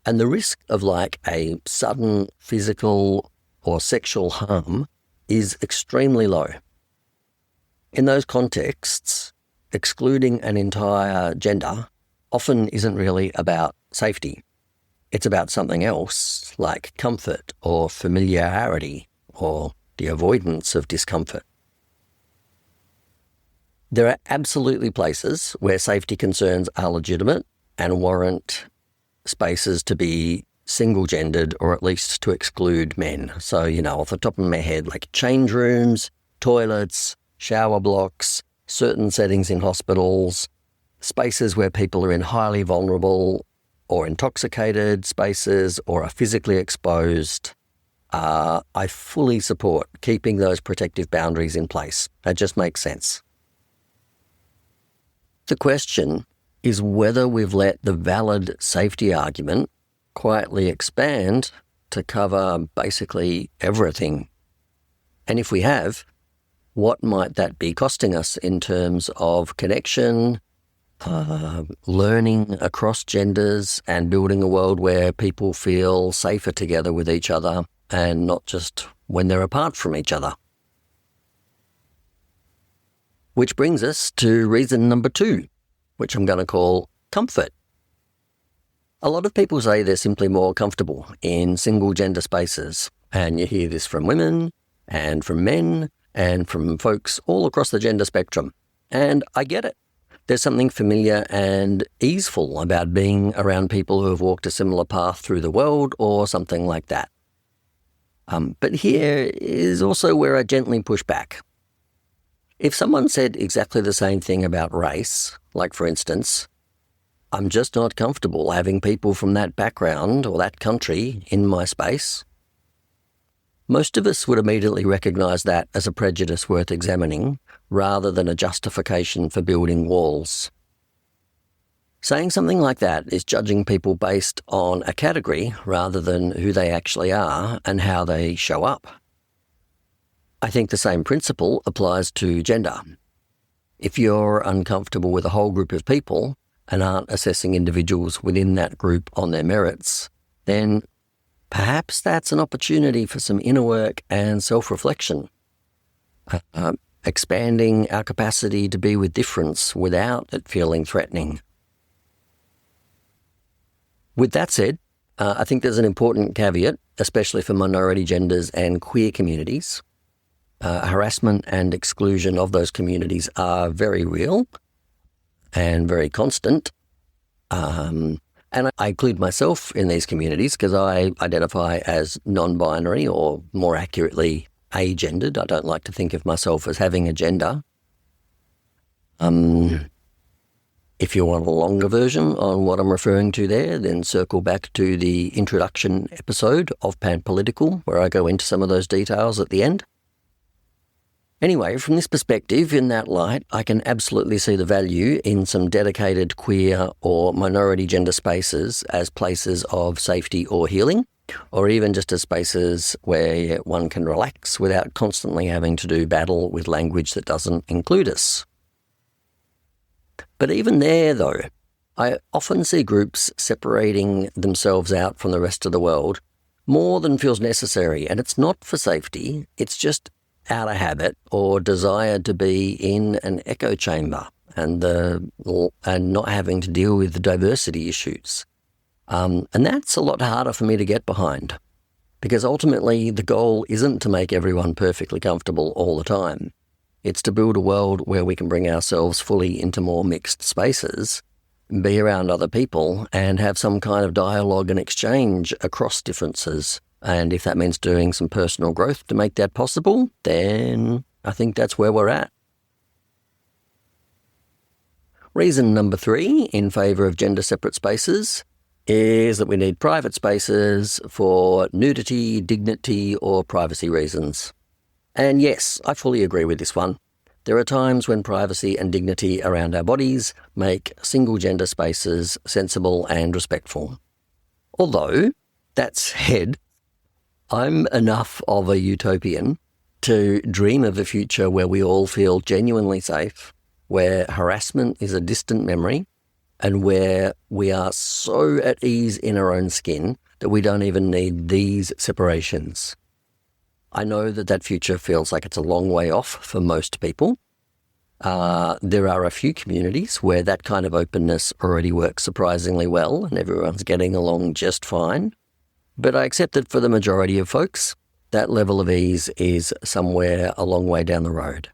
And the risk of a sudden physical or sexual harm is extremely low. In those contexts, excluding an entire gender often isn't really about safety. it's about something else, like comfort or familiarity or the avoidance of discomfort. There are absolutely places where safety concerns are legitimate and warrant spaces to be single-gendered or at least to exclude men. So, off the top of my head, like change rooms, toilets, shower blocks, certain settings in hospitals, spaces where people are in highly vulnerable or intoxicated spaces or are physically exposed. I fully support keeping those protective boundaries in place. That just makes sense. The question is whether we've let the valid safety argument quietly expand to cover basically everything. And if we have, what might that be costing us in terms of connection, learning across genders, and building a world where people feel safer together with each other and not just when they're apart from each other? Which brings us to reason number 2, which I'm going to call comfort. A lot of people say they're simply more comfortable in single-gender spaces, and you hear this from women and from men and from folks all across the gender spectrum. And I get it. There's something familiar and easeful about being around people who have walked a similar path through the world or something like that. But here is also where I gently push back. If someone said exactly the same thing about race, like for instance, I'm just not comfortable having people from that background or that country in my space, most of us would immediately recognise that as a prejudice worth examining rather than a justification for building walls. Saying something like that is judging people based on a category rather than who they actually are and how they show up. I think the same principle applies to gender. If you're uncomfortable with a whole group of people and aren't assessing individuals within that group on their merits, then perhaps that's an opportunity for some inner work and self-reflection. Expanding our capacity to be with difference without it feeling threatening. With that said, I think there's an important caveat, especially for minority genders and queer communities. Harassment and exclusion of those communities are very real and very constant. And I include myself in these communities because I identify as non-binary, or more accurately, agendered. I don't like to think of myself as having a gender. If you want a longer version on what I'm referring to there, then circle back to the introduction episode of Panpolitical, where I go into some of those details at the end. Anyway, from this perspective, in that light, I can absolutely see the value in some dedicated queer or minority gender spaces as places of safety or healing, or even just as spaces where one can relax without constantly having to do battle with language that doesn't include us. But even there, though, I often see groups separating themselves out from the rest of the world more than feels necessary, and it's not for safety, it's just out of habit or desire to be in an echo chamber and not having to deal with the diversity issues. And that's a lot harder for me to get behind, because ultimately the goal isn't to make everyone perfectly comfortable all the time. It's to build a world where we can bring ourselves fully into more mixed spaces, be around other people, and have some kind of dialogue and exchange across differences. And if that means doing some personal growth to make that possible, then I think that's where we're at. Reason number 3 in favour of gender-separate spaces is that we need private spaces for nudity, dignity, or privacy reasons. And yes, I fully agree with this one. There are times when privacy and dignity around our bodies make single-gender spaces sensible and respectful. Although, that said, I'm enough of a utopian to dream of a future where we all feel genuinely safe, where harassment is a distant memory, and where we are so at ease in our own skin that we don't even need these separations. I know that future feels like it's a long way off for most people, There are a few communities where that kind of openness already works surprisingly well and everyone's getting along just fine. But I accept that for the majority of folks, that level of ease is somewhere a long way down the road.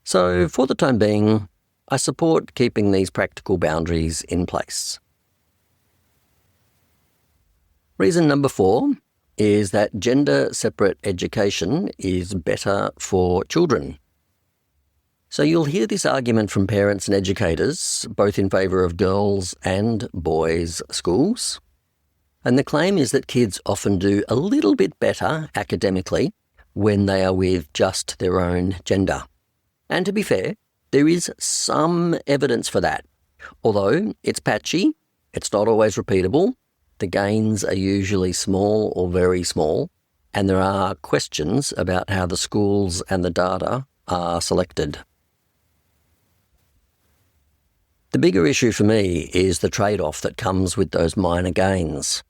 So for the time being, I support keeping these practical boundaries in place. Reason number 4 is that gender-separate education is better for children. So you'll hear this argument from parents and educators, both in favour of girls and boys' schools. And the claim is that kids often do a little bit better academically when they are with just their own gender. And to be fair, there is some evidence for that. Although it's patchy, it's not always repeatable, the gains are usually small or very small, and there are questions about how the schools and the data are selected. The bigger issue for me is the trade-off that comes with those minor gains.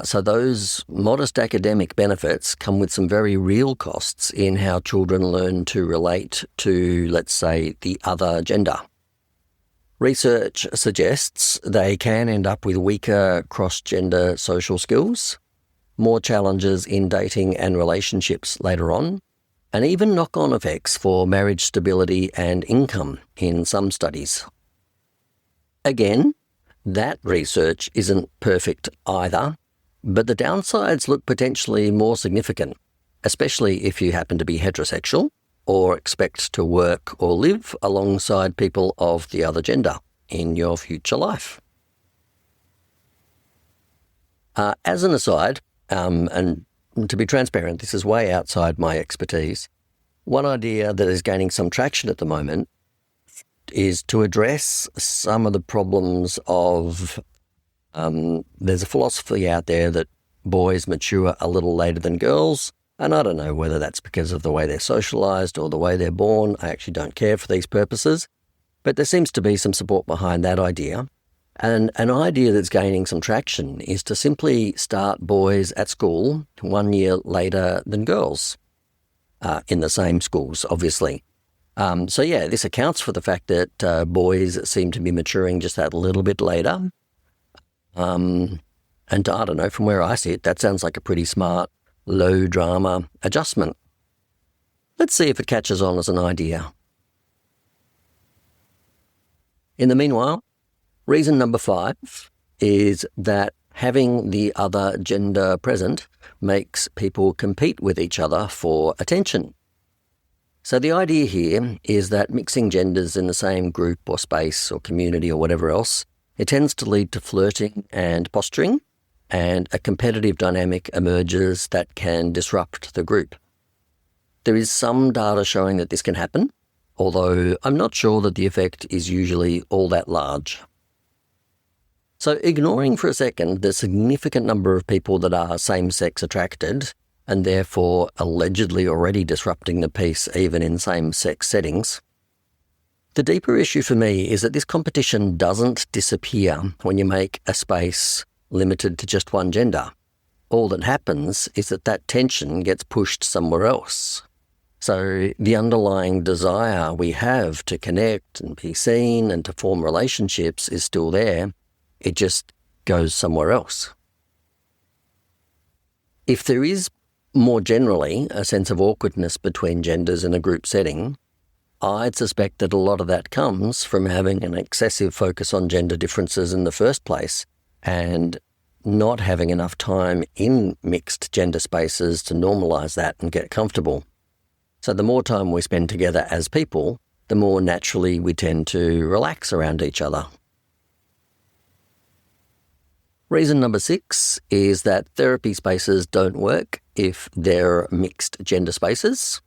So those modest academic benefits come with some very real costs in how children learn to relate to, let's say, the other gender. Research suggests they can end up with weaker cross-gender social skills, more challenges in dating and relationships later on, and even knock-on effects for marriage stability and income in some studies. Again, that research isn't perfect either, but the downsides look potentially more significant, especially if you happen to be heterosexual or expect to work or live alongside people of the other gender in your future life. As an aside, and to be transparent, this is way outside my expertise, one idea that is gaining some traction at the moment is to address some of the problems of there's a philosophy out there that boys mature a little later than girls, and I don't know whether that's because of the way they're socialised or the way they're born. I actually don't care for these purposes, but there seems to be some support behind that idea. And an idea that's gaining some traction is to simply start boys at school 1 year later than girls, in the same schools, obviously. So yeah, this accounts for the fact that boys seem to be maturing just that little bit later. And I don't know, from where I sit, that sounds like a pretty smart, low-drama adjustment. Let's see if it catches on as an idea. In the meanwhile, reason number 5 is that having the other gender present makes people compete with each other for attention. So the idea here is that mixing genders in the same group or space or community or whatever else, it tends to lead to flirting and posturing, and a competitive dynamic emerges that can disrupt the group. There is some data showing that this can happen, although I'm not sure that the effect is usually all that large. So ignoring for a second the significant number of people that are same-sex attracted, and therefore allegedly already disrupting the peace even in same-sex settings, the deeper issue for me is that this competition doesn't disappear when you make a space limited to just one gender. All that happens is that tension gets pushed somewhere else. So the underlying desire we have to connect and be seen and to form relationships is still there. It just goes somewhere else. If there is more generally a sense of awkwardness between genders in a group setting, I'd suspect that a lot of that comes from having an excessive focus on gender differences in the first place and not having enough time in mixed gender spaces to normalise that and get comfortable. So the more time we spend together as people, the more naturally we tend to relax around each other. Reason number 6 is that therapy spaces don't work if they're mixed gender spaces.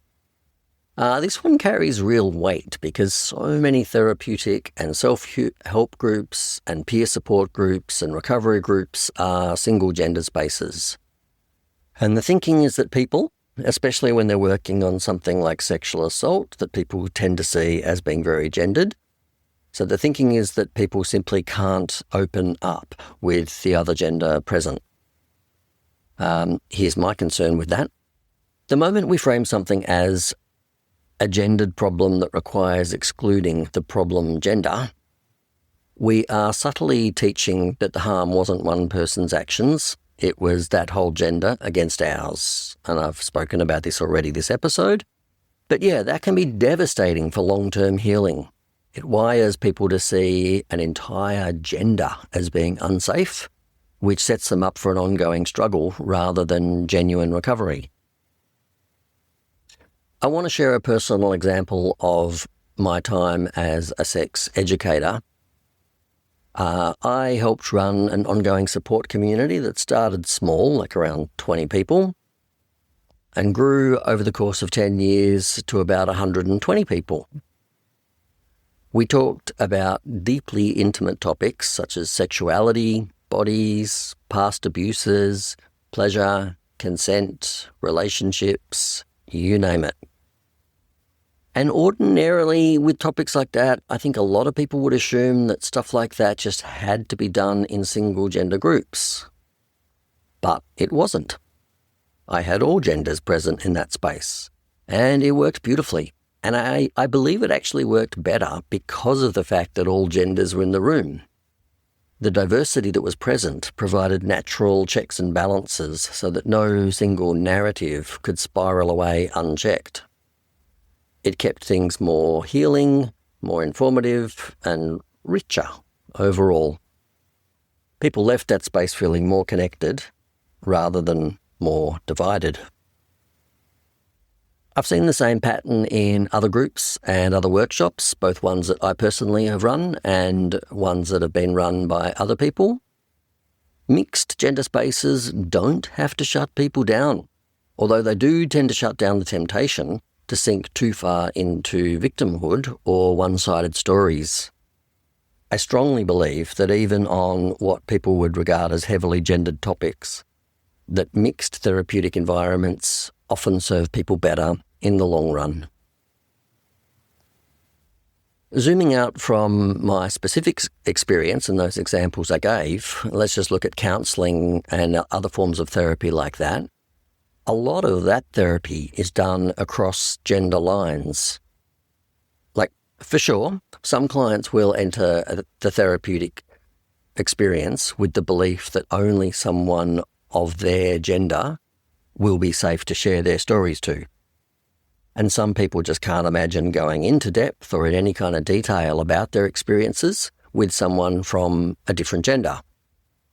This one carries real weight because so many therapeutic and self-help groups and peer support groups and recovery groups are single-gender spaces. And the thinking is that people, especially when they're working on something like sexual assault that people tend to see as being very gendered, so the thinking is that people simply can't open up with the other gender present. Here's my concern with that. The moment we frame something as a gendered problem that requires excluding the problem gender, we are subtly teaching that the harm wasn't one person's actions, it was that whole gender against ours. And I've spoken about this already this episode. But yeah, that can be devastating for long-term healing. It wires people to see an entire gender as being unsafe, which sets them up for an ongoing struggle rather than genuine recovery. I want to share a personal example of my time as a sex educator. I helped run an ongoing support community that started small, like around 20 people, and grew over the course of 10 years to about 120 people. We talked about deeply intimate topics such as sexuality, bodies, past abuses, pleasure, consent, relationships, you name it. And ordinarily, with topics like that, I think a lot of people would assume that stuff like that just had to be done in single gender groups. But it wasn't. I had all genders present in that space, and it worked beautifully. And I believe it actually worked better because of the fact that all genders were in the room. The diversity that was present provided natural checks and balances so that no single narrative could spiral away unchecked. It kept things more healing, more informative, and richer overall. People left that space feeling more connected rather than more divided. I've seen the same pattern in other groups and other workshops, both ones that I personally have run and ones that have been run by other people. Mixed gender spaces don't have to shut people down, although they do tend to shut down the temptation to sink too far into victimhood or one-sided stories. I strongly believe that even on what people would regard as heavily gendered topics, that mixed therapeutic environments often serve people better in the long run. Zooming out from my specific experience and those examples I gave, let's just look at counselling and other forms of therapy like that. A lot of that therapy is done across gender lines. Like, for sure, some clients will enter the therapeutic experience with the belief that only someone of their gender will be safe to share their stories to. And some people just can't imagine going into depth or in any kind of detail about their experiences with someone from a different gender.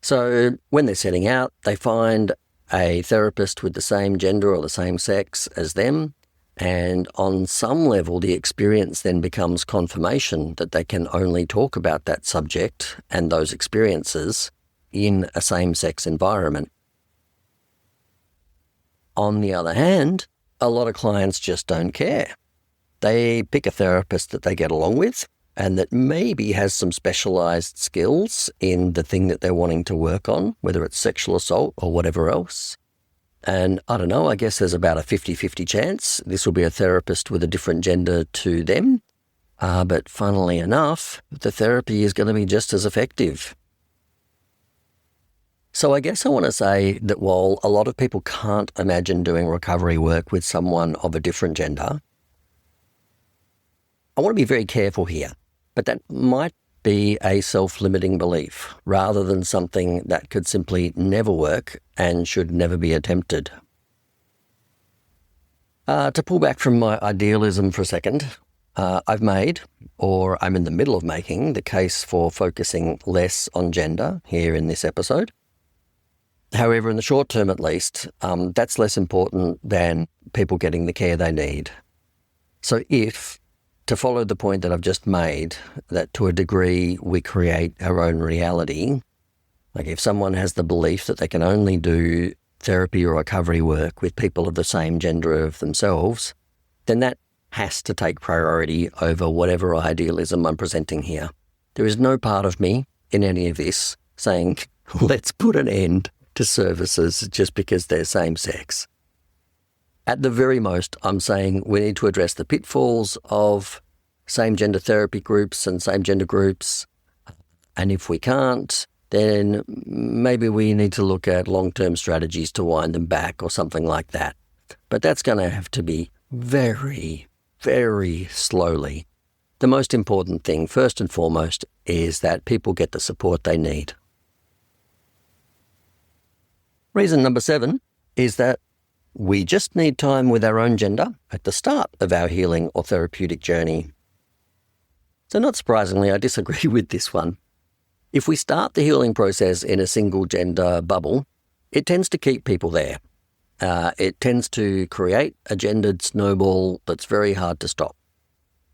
So when they're setting out, they find a therapist with the same gender or the same sex as them, and on some level the experience then becomes confirmation that they can only talk about that subject and those experiences in a same-sex environment. On the other hand, a lot of clients just don't care. They pick a therapist that they get along with and that maybe has some specialised skills in the thing that they're wanting to work on, whether it's sexual assault or whatever else. And I don't know, I guess there's about a 50-50 chance this will be a therapist with a different gender to them. But funnily enough, the therapy is going to be just as effective. So I guess I want to say that while a lot of people can't imagine doing recovery work with someone of a different gender, I want to be very careful here. But that might be a self-limiting belief rather than something that could simply never work and should never be attempted. To pull back from my idealism for a second, I've made, or I'm in the middle of making, the case for focusing less on gender here in this episode. However, in the short term at least, that's less important than people getting the care they need. So to follow the point that I've just made, that to a degree we create our own reality, like if someone has the belief that they can only do therapy or recovery work with people of the same gender of themselves, then that has to take priority over whatever idealism I'm presenting here. There is no part of me in any of this saying, let's put an end to services just because they're same sex. At the very most, I'm saying we need to address the pitfalls of same-gender therapy groups and same-gender groups. And if we can't, then maybe we need to look at long-term strategies to wind them back or something like that. But that's going to have to be very, very slowly. The most important thing, first and foremost, is that people get the support they need. Reason number 7 is that we just need time with our own gender at the start of our healing or therapeutic journey. So not surprisingly, I disagree with this one. If we start the healing process in a single gender bubble, it tends to keep people there. It tends to create a gendered snowball that's very hard to stop.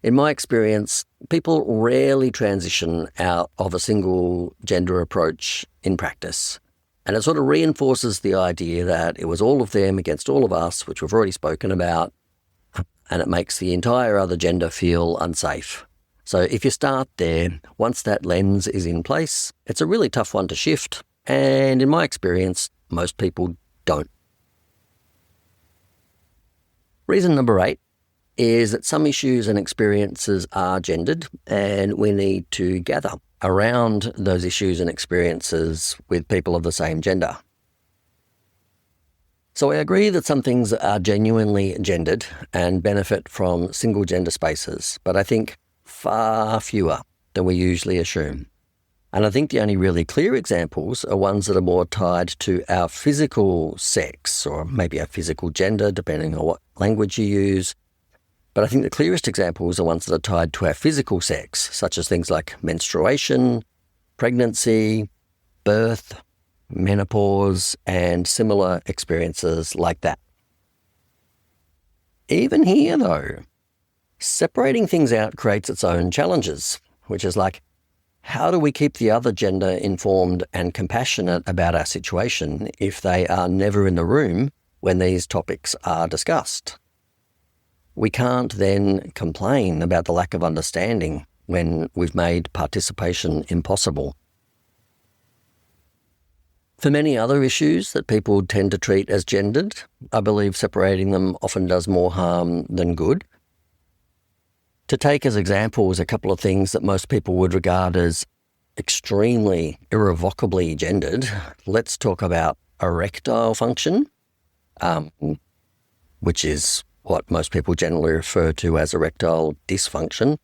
In my experience, people rarely transition out of a single gender approach in practice. And it sort of reinforces the idea that it was all of them against all of us, which we've already spoken about, and it makes the entire other gender feel unsafe. So if you start there, once that lens is in place, it's a really tough one to shift. And in my experience, most people don't. Reason number 8 is that some issues and experiences are gendered, and we need to gather around those issues and experiences with people of the same gender. So I agree that some things are genuinely gendered and benefit from single gender spaces, but I think far fewer than we usually assume. And I think the only really clear examples are ones that are more tied to our physical sex, or maybe our physical gender, depending on what language you use. But I think the clearest examples are ones that are tied to our physical sex, such as things like menstruation, pregnancy, birth, menopause, and similar experiences like that. Even here, though, separating things out creates its own challenges, which is like, how do we keep the other gender informed and compassionate about our situation if they are never in the room when these topics are discussed? We can't then complain about the lack of understanding when we've made participation impossible. For many other issues that people tend to treat as gendered, I believe separating them often does more harm than good. To take as examples a couple of things that most people would regard as extremely irrevocably gendered, let's talk about erectile function, which is what most people generally refer to as erectile dysfunction,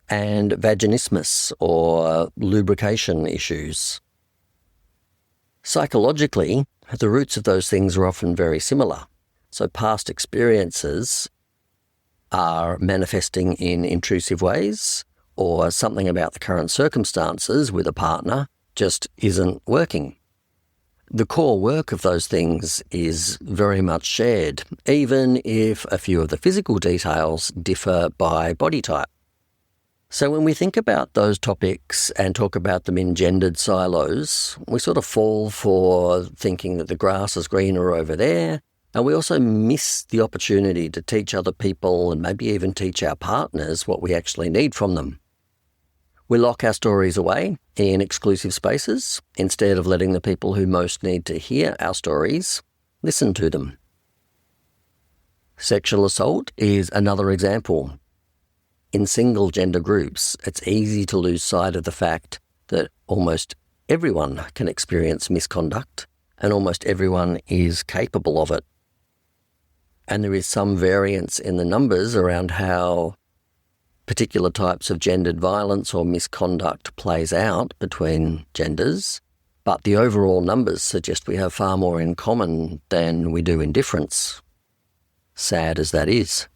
and vaginismus or lubrication issues. Psychologically, the roots of those things are often very similar. So past experiences are manifesting in intrusive ways, or something about the current circumstances with a partner just isn't working. The core work of those things is very much shared, even if a few of the physical details differ by body type. So when we think about those topics and talk about them in gendered silos, we sort of fall for thinking that the grass is greener over there, and we also miss the opportunity to teach other people and maybe even teach our partners what we actually need from them. We lock our stories away in exclusive spaces instead of letting the people who most need to hear our stories listen to them. Sexual assault is another example. In single gender groups, it's easy to lose sight of the fact that almost everyone can experience misconduct and almost everyone is capable of it. And there is some variance in the numbers around how particular types of gendered violence or misconduct plays out between genders, but the overall numbers suggest we have far more in common than we do in difference, sad as that is.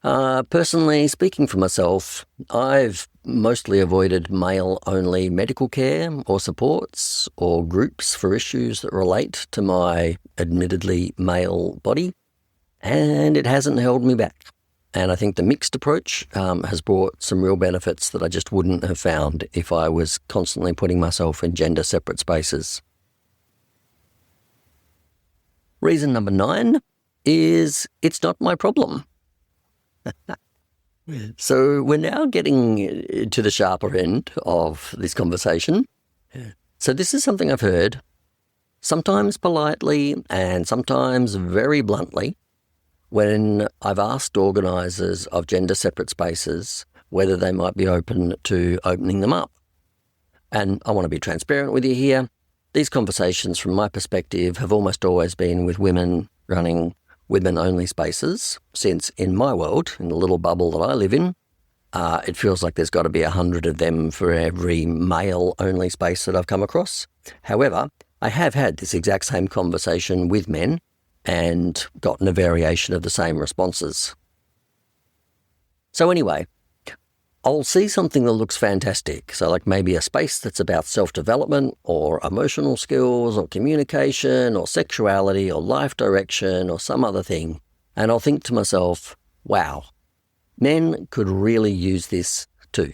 Personally, speaking for myself, I've mostly avoided male-only medical care or supports or groups for issues that relate to my admittedly male body, and it hasn't held me back. And I think the mixed approach has brought some real benefits that I just wouldn't have found if I was constantly putting myself in gender-separate spaces. Reason number 9 is it's not my problem. So we're now getting to the sharper end of this conversation. So this is something I've heard, sometimes politely and sometimes very bluntly, when I've asked organisers of gender-separate spaces whether they might be open to opening them up. And I want to be transparent with you here. These conversations, from my perspective, have almost always been with women running women-only spaces, since in my world, in the little bubble that I live in, it feels like there's got to be 100 of them for every male-only space that I've come across. However, I have had this exact same conversation with men and gotten a variation of the same responses. So anyway, I'll see something that looks fantastic. So like maybe a space that's about self-development or emotional skills or communication or sexuality or life direction or some other thing. And I'll think to myself, wow, men could really use this too.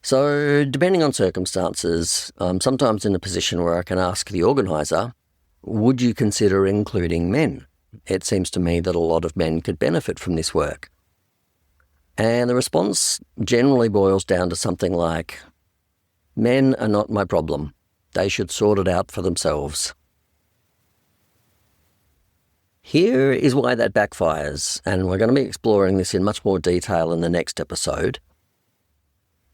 So depending on circumstances, I'm sometimes in a position where I can ask the organiser, would you consider including men? It seems to me that a lot of men could benefit from this work. And the response generally boils down to something like, men are not my problem. They should sort it out for themselves. Here is why that backfires, and we're going to be exploring this in much more detail in the next episode.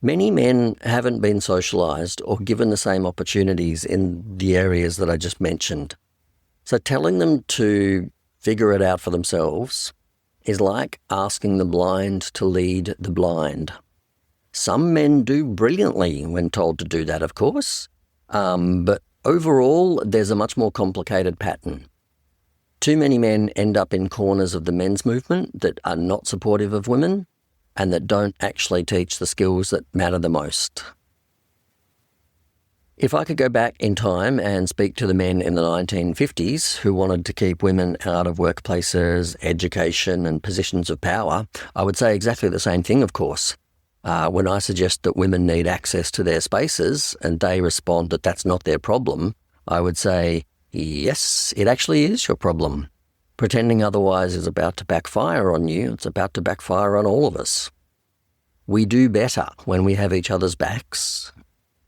Many men haven't been socialised or given the same opportunities in the areas that I just mentioned. So telling them to figure it out for themselves is like asking the blind to lead the blind. Some men do brilliantly when told to do that, of course, but overall there's a much more complicated pattern. Too many men end up in corners of the men's movement that are not supportive of women and that don't actually teach the skills that matter the most. If I could go back in time and speak to the men in the 1950s who wanted to keep women out of workplaces, education and positions of power, I would say exactly the same thing, of course. When I suggest that women need access to their spaces and they respond that that's not their problem, I would say, yes, it actually is your problem. Pretending otherwise is about to backfire on you. It's about to backfire on all of us. We do better when we have each other's backs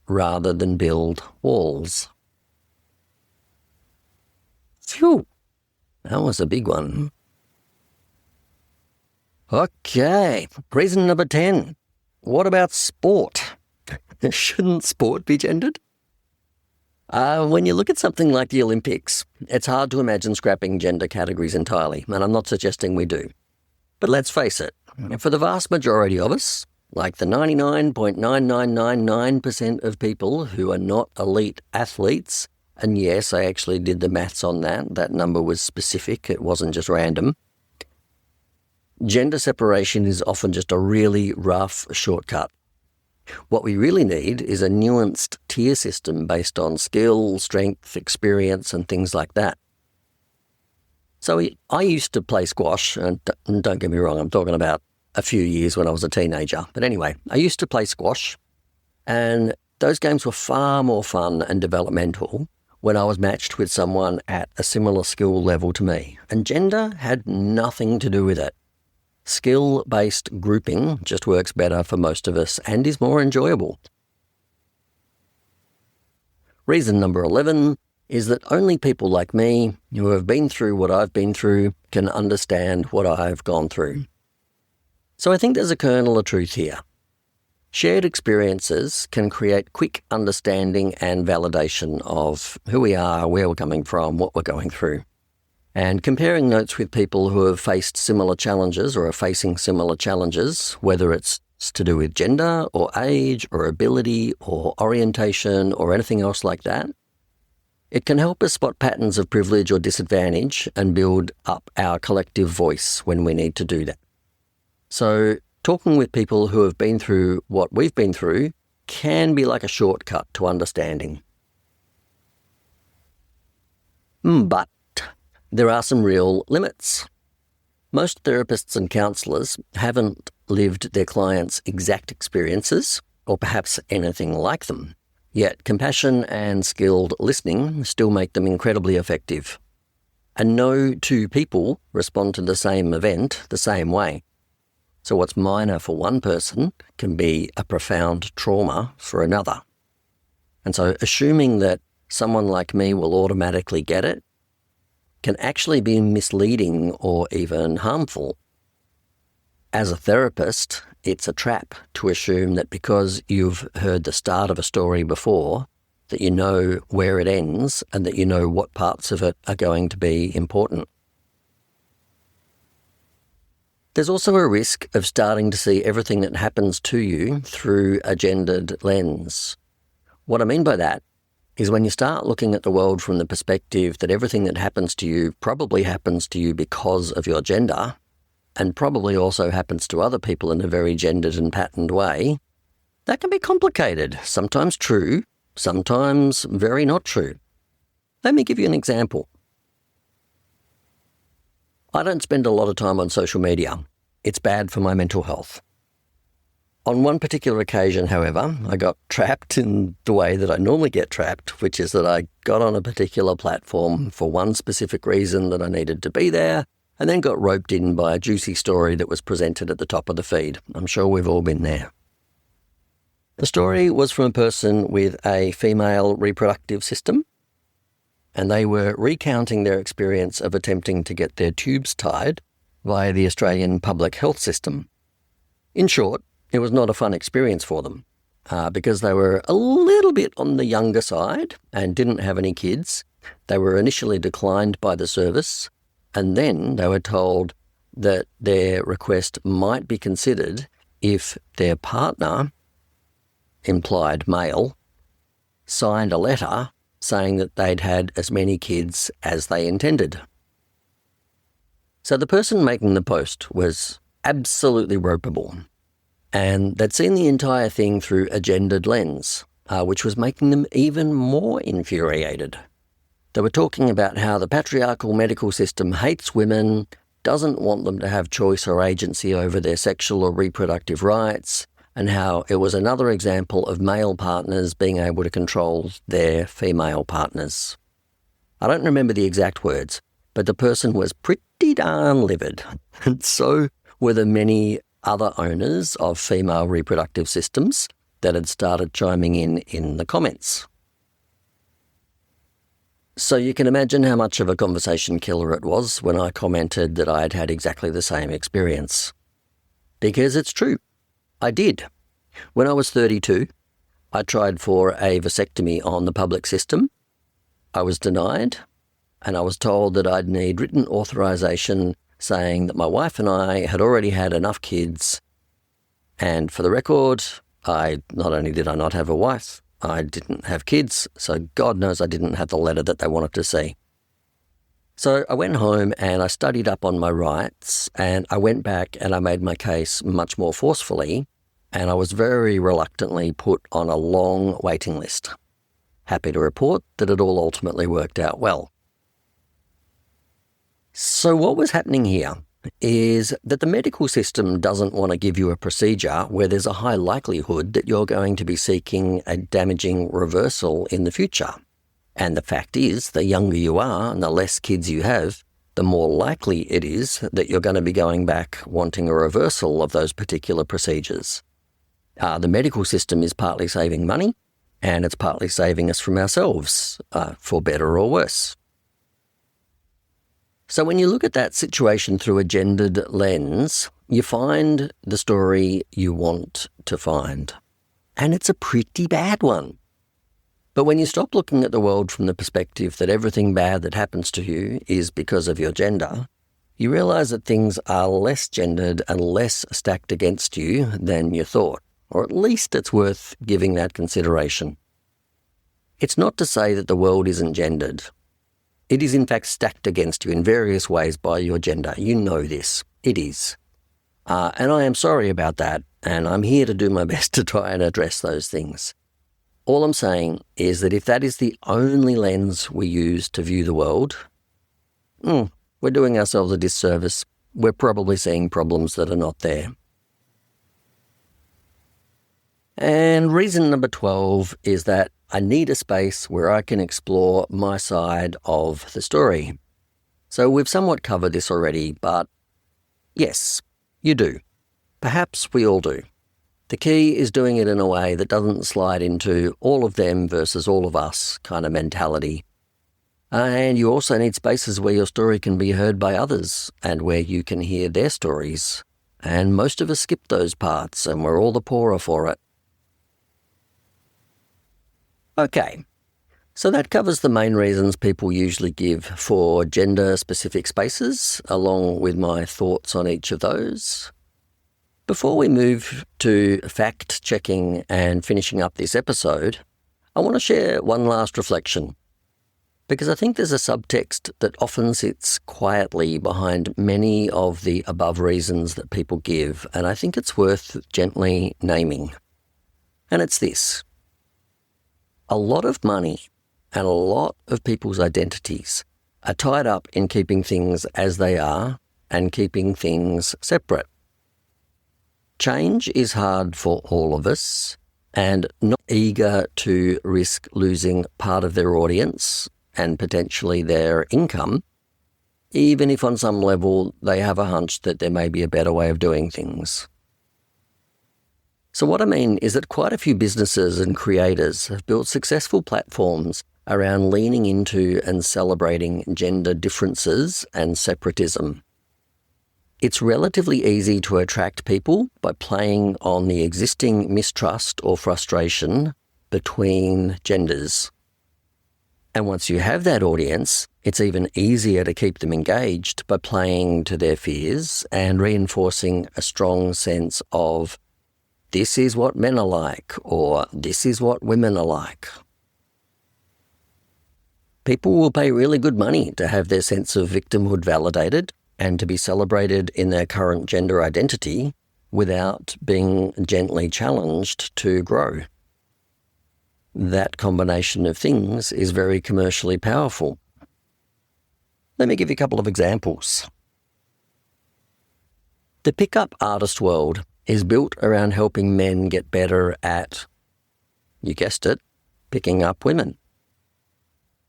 rather than build walls. Phew, that was a big one. Okay, reason number 10. What about sport? Shouldn't sport be gendered? When you look at something like the Olympics, it's hard to imagine scrapping gender categories entirely, and I'm not suggesting we do. But let's face it, for the vast majority of us, like the 99.9999% of people who are not elite athletes, and yes, I actually did the maths on that number was specific, it wasn't just random, gender separation is often just a really rough shortcut. What we really need is a nuanced tier system based on skill, strength, experience, and things like that. So I used to play squash, and don't get me wrong, I'm talking about a few years when I was a teenager. But anyway, I used to play squash, and those games were far more fun and developmental when I was matched with someone at a similar skill level to me. And gender had nothing to do with it. Skill-based grouping just works better for most of us and is more enjoyable. Reason number 11 is that only people like me who have been through what I've been through can understand what I've gone through. So I think there's a kernel of truth here. Shared experiences can create quick understanding and validation of who we are, where we're coming from, what we're going through. And comparing notes with people who have faced similar challenges or are facing similar challenges, whether it's to do with gender or age or ability or orientation or anything else like that, it can help us spot patterns of privilege or disadvantage and build up our collective voice when we need to do that. So talking with people who have been through what we've been through can be like a shortcut to understanding. But there are some real limits. Most therapists and counsellors haven't lived their clients' exact experiences, or perhaps anything like them. Yet compassion and skilled listening still make them incredibly effective. And no two people respond to the same event the same way. So what's minor for one person can be a profound trauma for another. And so assuming that someone like me will automatically get it can actually be misleading or even harmful. As a therapist, it's a trap to assume that because you've heard the start of a story before, that you know where it ends and that you know what parts of it are going to be important. There's also a risk of starting to see everything that happens to you through a gendered lens. What I mean by that is when you start looking at the world from the perspective that everything that happens to you probably happens to you because of your gender, and probably also happens to other people in a very gendered and patterned way, that can be complicated, sometimes true, sometimes very not true. Let me give you an example. I don't spend a lot of time on social media. It's bad for my mental health. On one particular occasion, however, I got trapped in the way that I normally get trapped, which is that I got on a particular platform for one specific reason that I needed to be there, and then got roped in by a juicy story that was presented at the top of the feed. I'm sure we've all been there. The story was from a person with a female reproductive system, and they were recounting their experience of attempting to get their tubes tied via the Australian public health system. In short, it was not a fun experience for them because they were a little bit on the younger side and didn't have any kids. They were initially declined by the service, and then they were told that their request might be considered if their partner, implied male, signed a letter saying that they'd had as many kids as they intended. So the person making the post was absolutely ropeable, and they'd seen the entire thing through a gendered lens, which was making them even more infuriated. They were talking about how the patriarchal medical system hates women, doesn't want them to have choice or agency over their sexual or reproductive rights, and how it was another example of male partners being able to control their female partners. I don't remember the exact words, but the person was pretty darn livid, and so were the many other owners of female reproductive systems that had started chiming in the comments. So you can imagine how much of a conversation killer it was when I commented that I had had exactly the same experience. Because it's true. I did. When I was 32, I tried for a vasectomy on the public system. I was denied, and I was told that I'd need written authorisation saying that my wife and I had already had enough kids. And for the record, not only did I not have a wife, I didn't have kids, so God knows I didn't have the letter that they wanted to see. So I went home and I studied up on my rights, and I went back and I made my case much more forcefully, and I was very reluctantly put on a long waiting list. Happy to report that it all ultimately worked out well. So what was happening here is that the medical system doesn't want to give you a procedure where there's a high likelihood that you're going to be seeking a damaging reversal in the future. And the fact is, the younger you are and the less kids you have, the more likely it is that you're going to be going back wanting a reversal of those particular procedures. The medical system is partly saving money, and it's partly saving us from ourselves, for better or worse. So when you look at that situation through a gendered lens, you find the story you want to find. And it's a pretty bad one. But when you stop looking at the world from the perspective that everything bad that happens to you is because of your gender, you realise that things are less gendered and less stacked against you than you thought. Or at least it's worth giving that consideration. It's not to say that the world isn't gendered. It is in fact stacked against you in various ways by your gender. You know this. It is. And I am sorry about that, and I'm here to do my best to try and address those things. All I'm saying is that if that is the only lens we use to view the world, we're doing ourselves a disservice. We're probably seeing problems that are not there. And reason number 12 is that I need a space where I can explore my side of the story. So we've somewhat covered this already, but yes, you do. Perhaps we all do. The key is doing it in a way that doesn't slide into all of them versus all of us kind of mentality. And you also need spaces where your story can be heard by others and where you can hear their stories. And most of us skip those parts, and we're all the poorer for it. Okay, So that covers the main reasons people usually give for gender-specific spaces, along with my thoughts on each of those. Before we move to fact-checking and finishing up this episode, I want to share one last reflection, because I think there's a subtext that often sits quietly behind many of the above reasons that people give, and I think it's worth gently naming. And it's this. A lot of money and a lot of people's identities are tied up in keeping things as they are and keeping things separate. Change is hard for all of us, and not eager to risk losing part of their audience and potentially their income, even if on some level they have a hunch that there may be a better way of doing things. So what I mean is that quite a few businesses and creators have built successful platforms around leaning into and celebrating gender differences and separatism. It's relatively easy to attract people by playing on the existing mistrust or frustration between genders. And once you have that audience, it's even easier to keep them engaged by playing to their fears and reinforcing a strong sense of this is what men are like, or this is what women are like. People will pay really good money to have their sense of victimhood validated and to be celebrated in their current gender identity without being gently challenged to grow. That combination of things is very commercially powerful. Let me give you a couple of examples. The pickup artist world is built around helping men get better at, you guessed it, picking up women.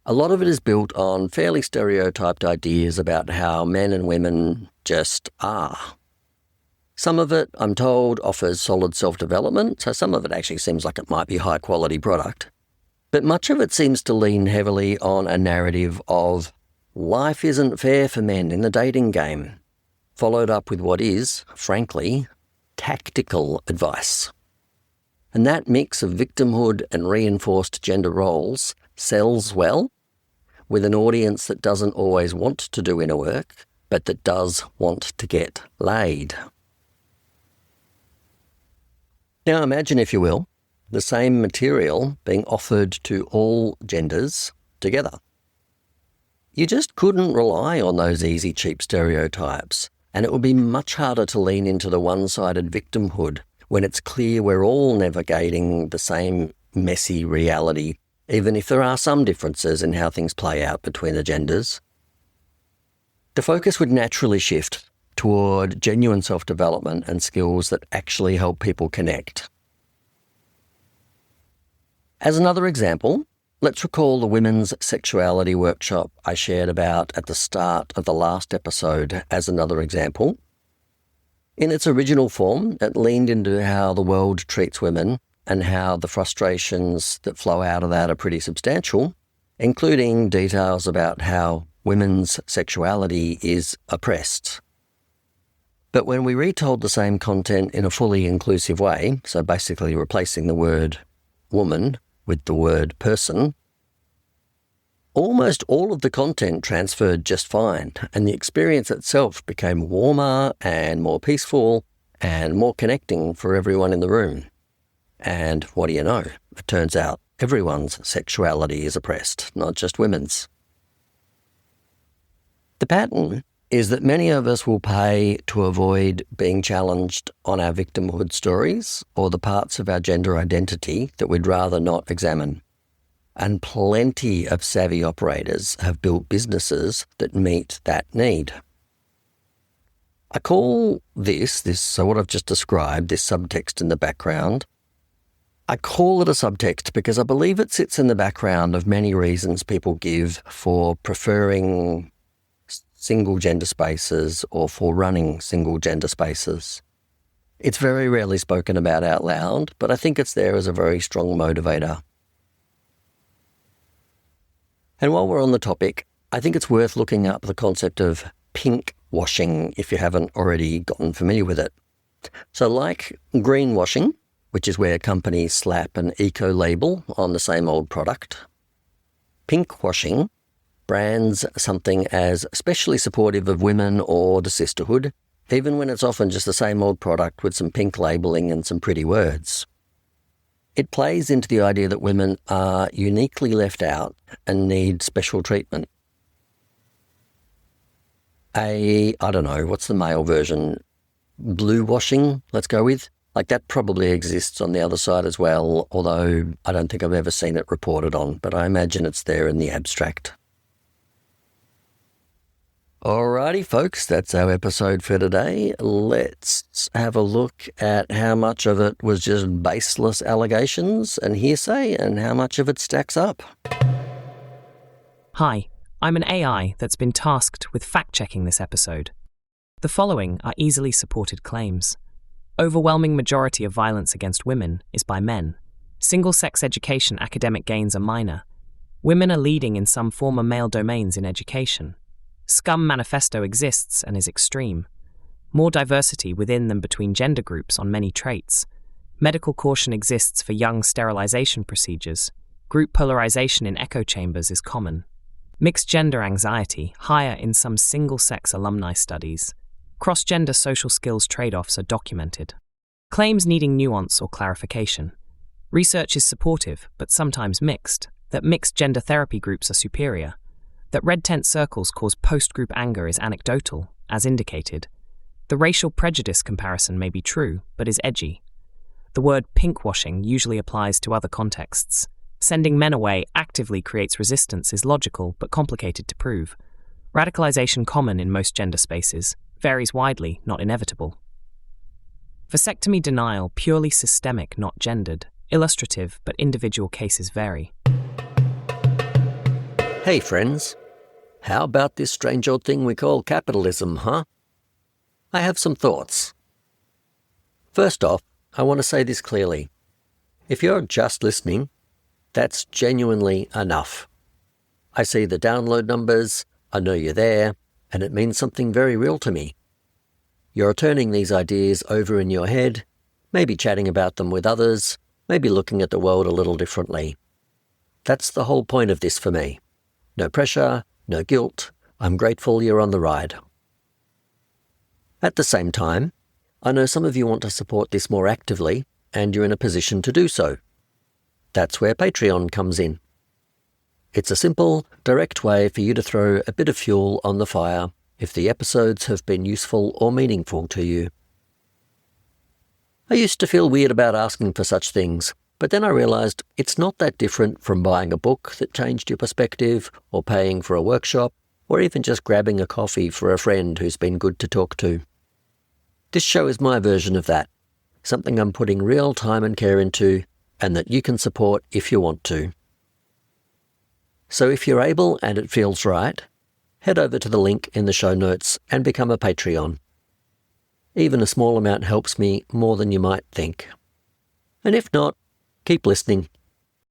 A lot of it is built on fairly stereotyped ideas about how men and women just are. Some of it, I'm told, offers solid self-development, so some of it actually seems like it might be high-quality product. But much of it seems to lean heavily on a narrative of life isn't fair for men in the dating game, followed up with what is, frankly, tactical advice. And that mix of victimhood and reinforced gender roles sells well, with an audience that doesn't always want to do inner work, but that does want to get laid. Now imagine, if you will, the same material being offered to all genders together. You just couldn't rely on those easy, cheap stereotypes, and it would be much harder to lean into the one-sided victimhood when it's clear we're all navigating the same messy reality, even if there are some differences in how things play out between the genders. The focus would naturally shift toward genuine self-development and skills that actually help people connect. As another example, let's recall the women's sexuality workshop I shared about at the start of the last episode as another example. In its original form, it leaned into how the world treats women and how the frustrations that flow out of that are pretty substantial, including details about how women's sexuality is oppressed. But when we retold the same content in a fully inclusive way, so basically replacing the word woman with the word person, almost all of the content transferred just fine, and the experience itself became warmer and more peaceful and more connecting for everyone in the room. And what do you know? It turns out everyone's sexuality is oppressed, not just women's. The pattern is that many of us will pay to avoid being challenged on our victimhood stories or the parts of our gender identity that we'd rather not examine. And plenty of savvy operators have built businesses that meet that need. I call so what I've just described, this subtext in the background, I call it a subtext because I believe it sits in the background of many reasons people give for preferring single gender spaces or for running single gender spaces. It's very rarely spoken about out loud, but I think it's there as a very strong motivator. And while we're on the topic, I think it's worth looking up the concept of pink washing if you haven't already gotten familiar with it. So like greenwashing, which is where companies slap an eco label on the same old product, Pinkwashing brands something as especially supportive of women or the sisterhood, even when it's often just the same old product with some pink labelling and some pretty words. It plays into the idea that women are uniquely left out and need special treatment. I don't know, what's the male version? Blue washing, let's go with. Like that probably exists on the other side as well, although I don't think I've ever seen it reported on, but I imagine it's there in the abstract. Alrighty, folks, that's our episode for today. Let's have a look at how much of it was just baseless allegations and hearsay and how much of it stacks up. Hi, I'm an AI that's been tasked with fact-checking this episode. The following are easily supported claims. Overwhelming majority of violence against women is by men. Single-sex education academic gains are minor. Women are leading in some former male domains in education. Scum manifesto exists and is extreme. More diversity within than between gender groups on many traits. Medical caution exists for young sterilization procedures. Group polarization in echo chambers is common. Mixed gender anxiety higher in some single-sex alumni studies. Cross-gender social skills trade-offs are documented. Claims needing nuance or clarification. Research is supportive, but sometimes mixed, that mixed gender therapy groups are superior. That red tent circles cause post-group anger is anecdotal, as indicated. The racial prejudice comparison may be true, but is edgy. The word pinkwashing usually applies to other contexts. Sending men away actively creates resistance is logical, but complicated to prove. Radicalisation common in most gender spaces. Varies widely, not inevitable. Vasectomy denial purely systemic, not gendered. Illustrative, but individual cases vary. Hey friends, how about this strange old thing we call capitalism, huh? I have some thoughts. First off, I want to say this clearly. If you're just listening, that's genuinely enough. I see the download numbers, I know you're there, and it means something very real to me. You're turning these ideas over in your head, maybe chatting about them with others, maybe looking at the world a little differently. That's the whole point of this for me. No pressure, no guilt. I'm grateful you're on the ride. At the same time, I know some of you want to support this more actively, and you're in a position to do so. That's where Patreon comes in. It's a simple, direct way for you to throw a bit of fuel on the fire if the episodes have been useful or meaningful to you. I used to feel weird about asking for such things, but then I realised it's not that different from buying a book that changed your perspective, or paying for a workshop, or even just grabbing a coffee for a friend who's been good to talk to. This show is my version of that, something I'm putting real time and care into, and that you can support if you want to. So if you're able and it feels right, head over to the link in the show notes and become a Patreon. Even a small amount helps me more than you might think. And if not, keep listening.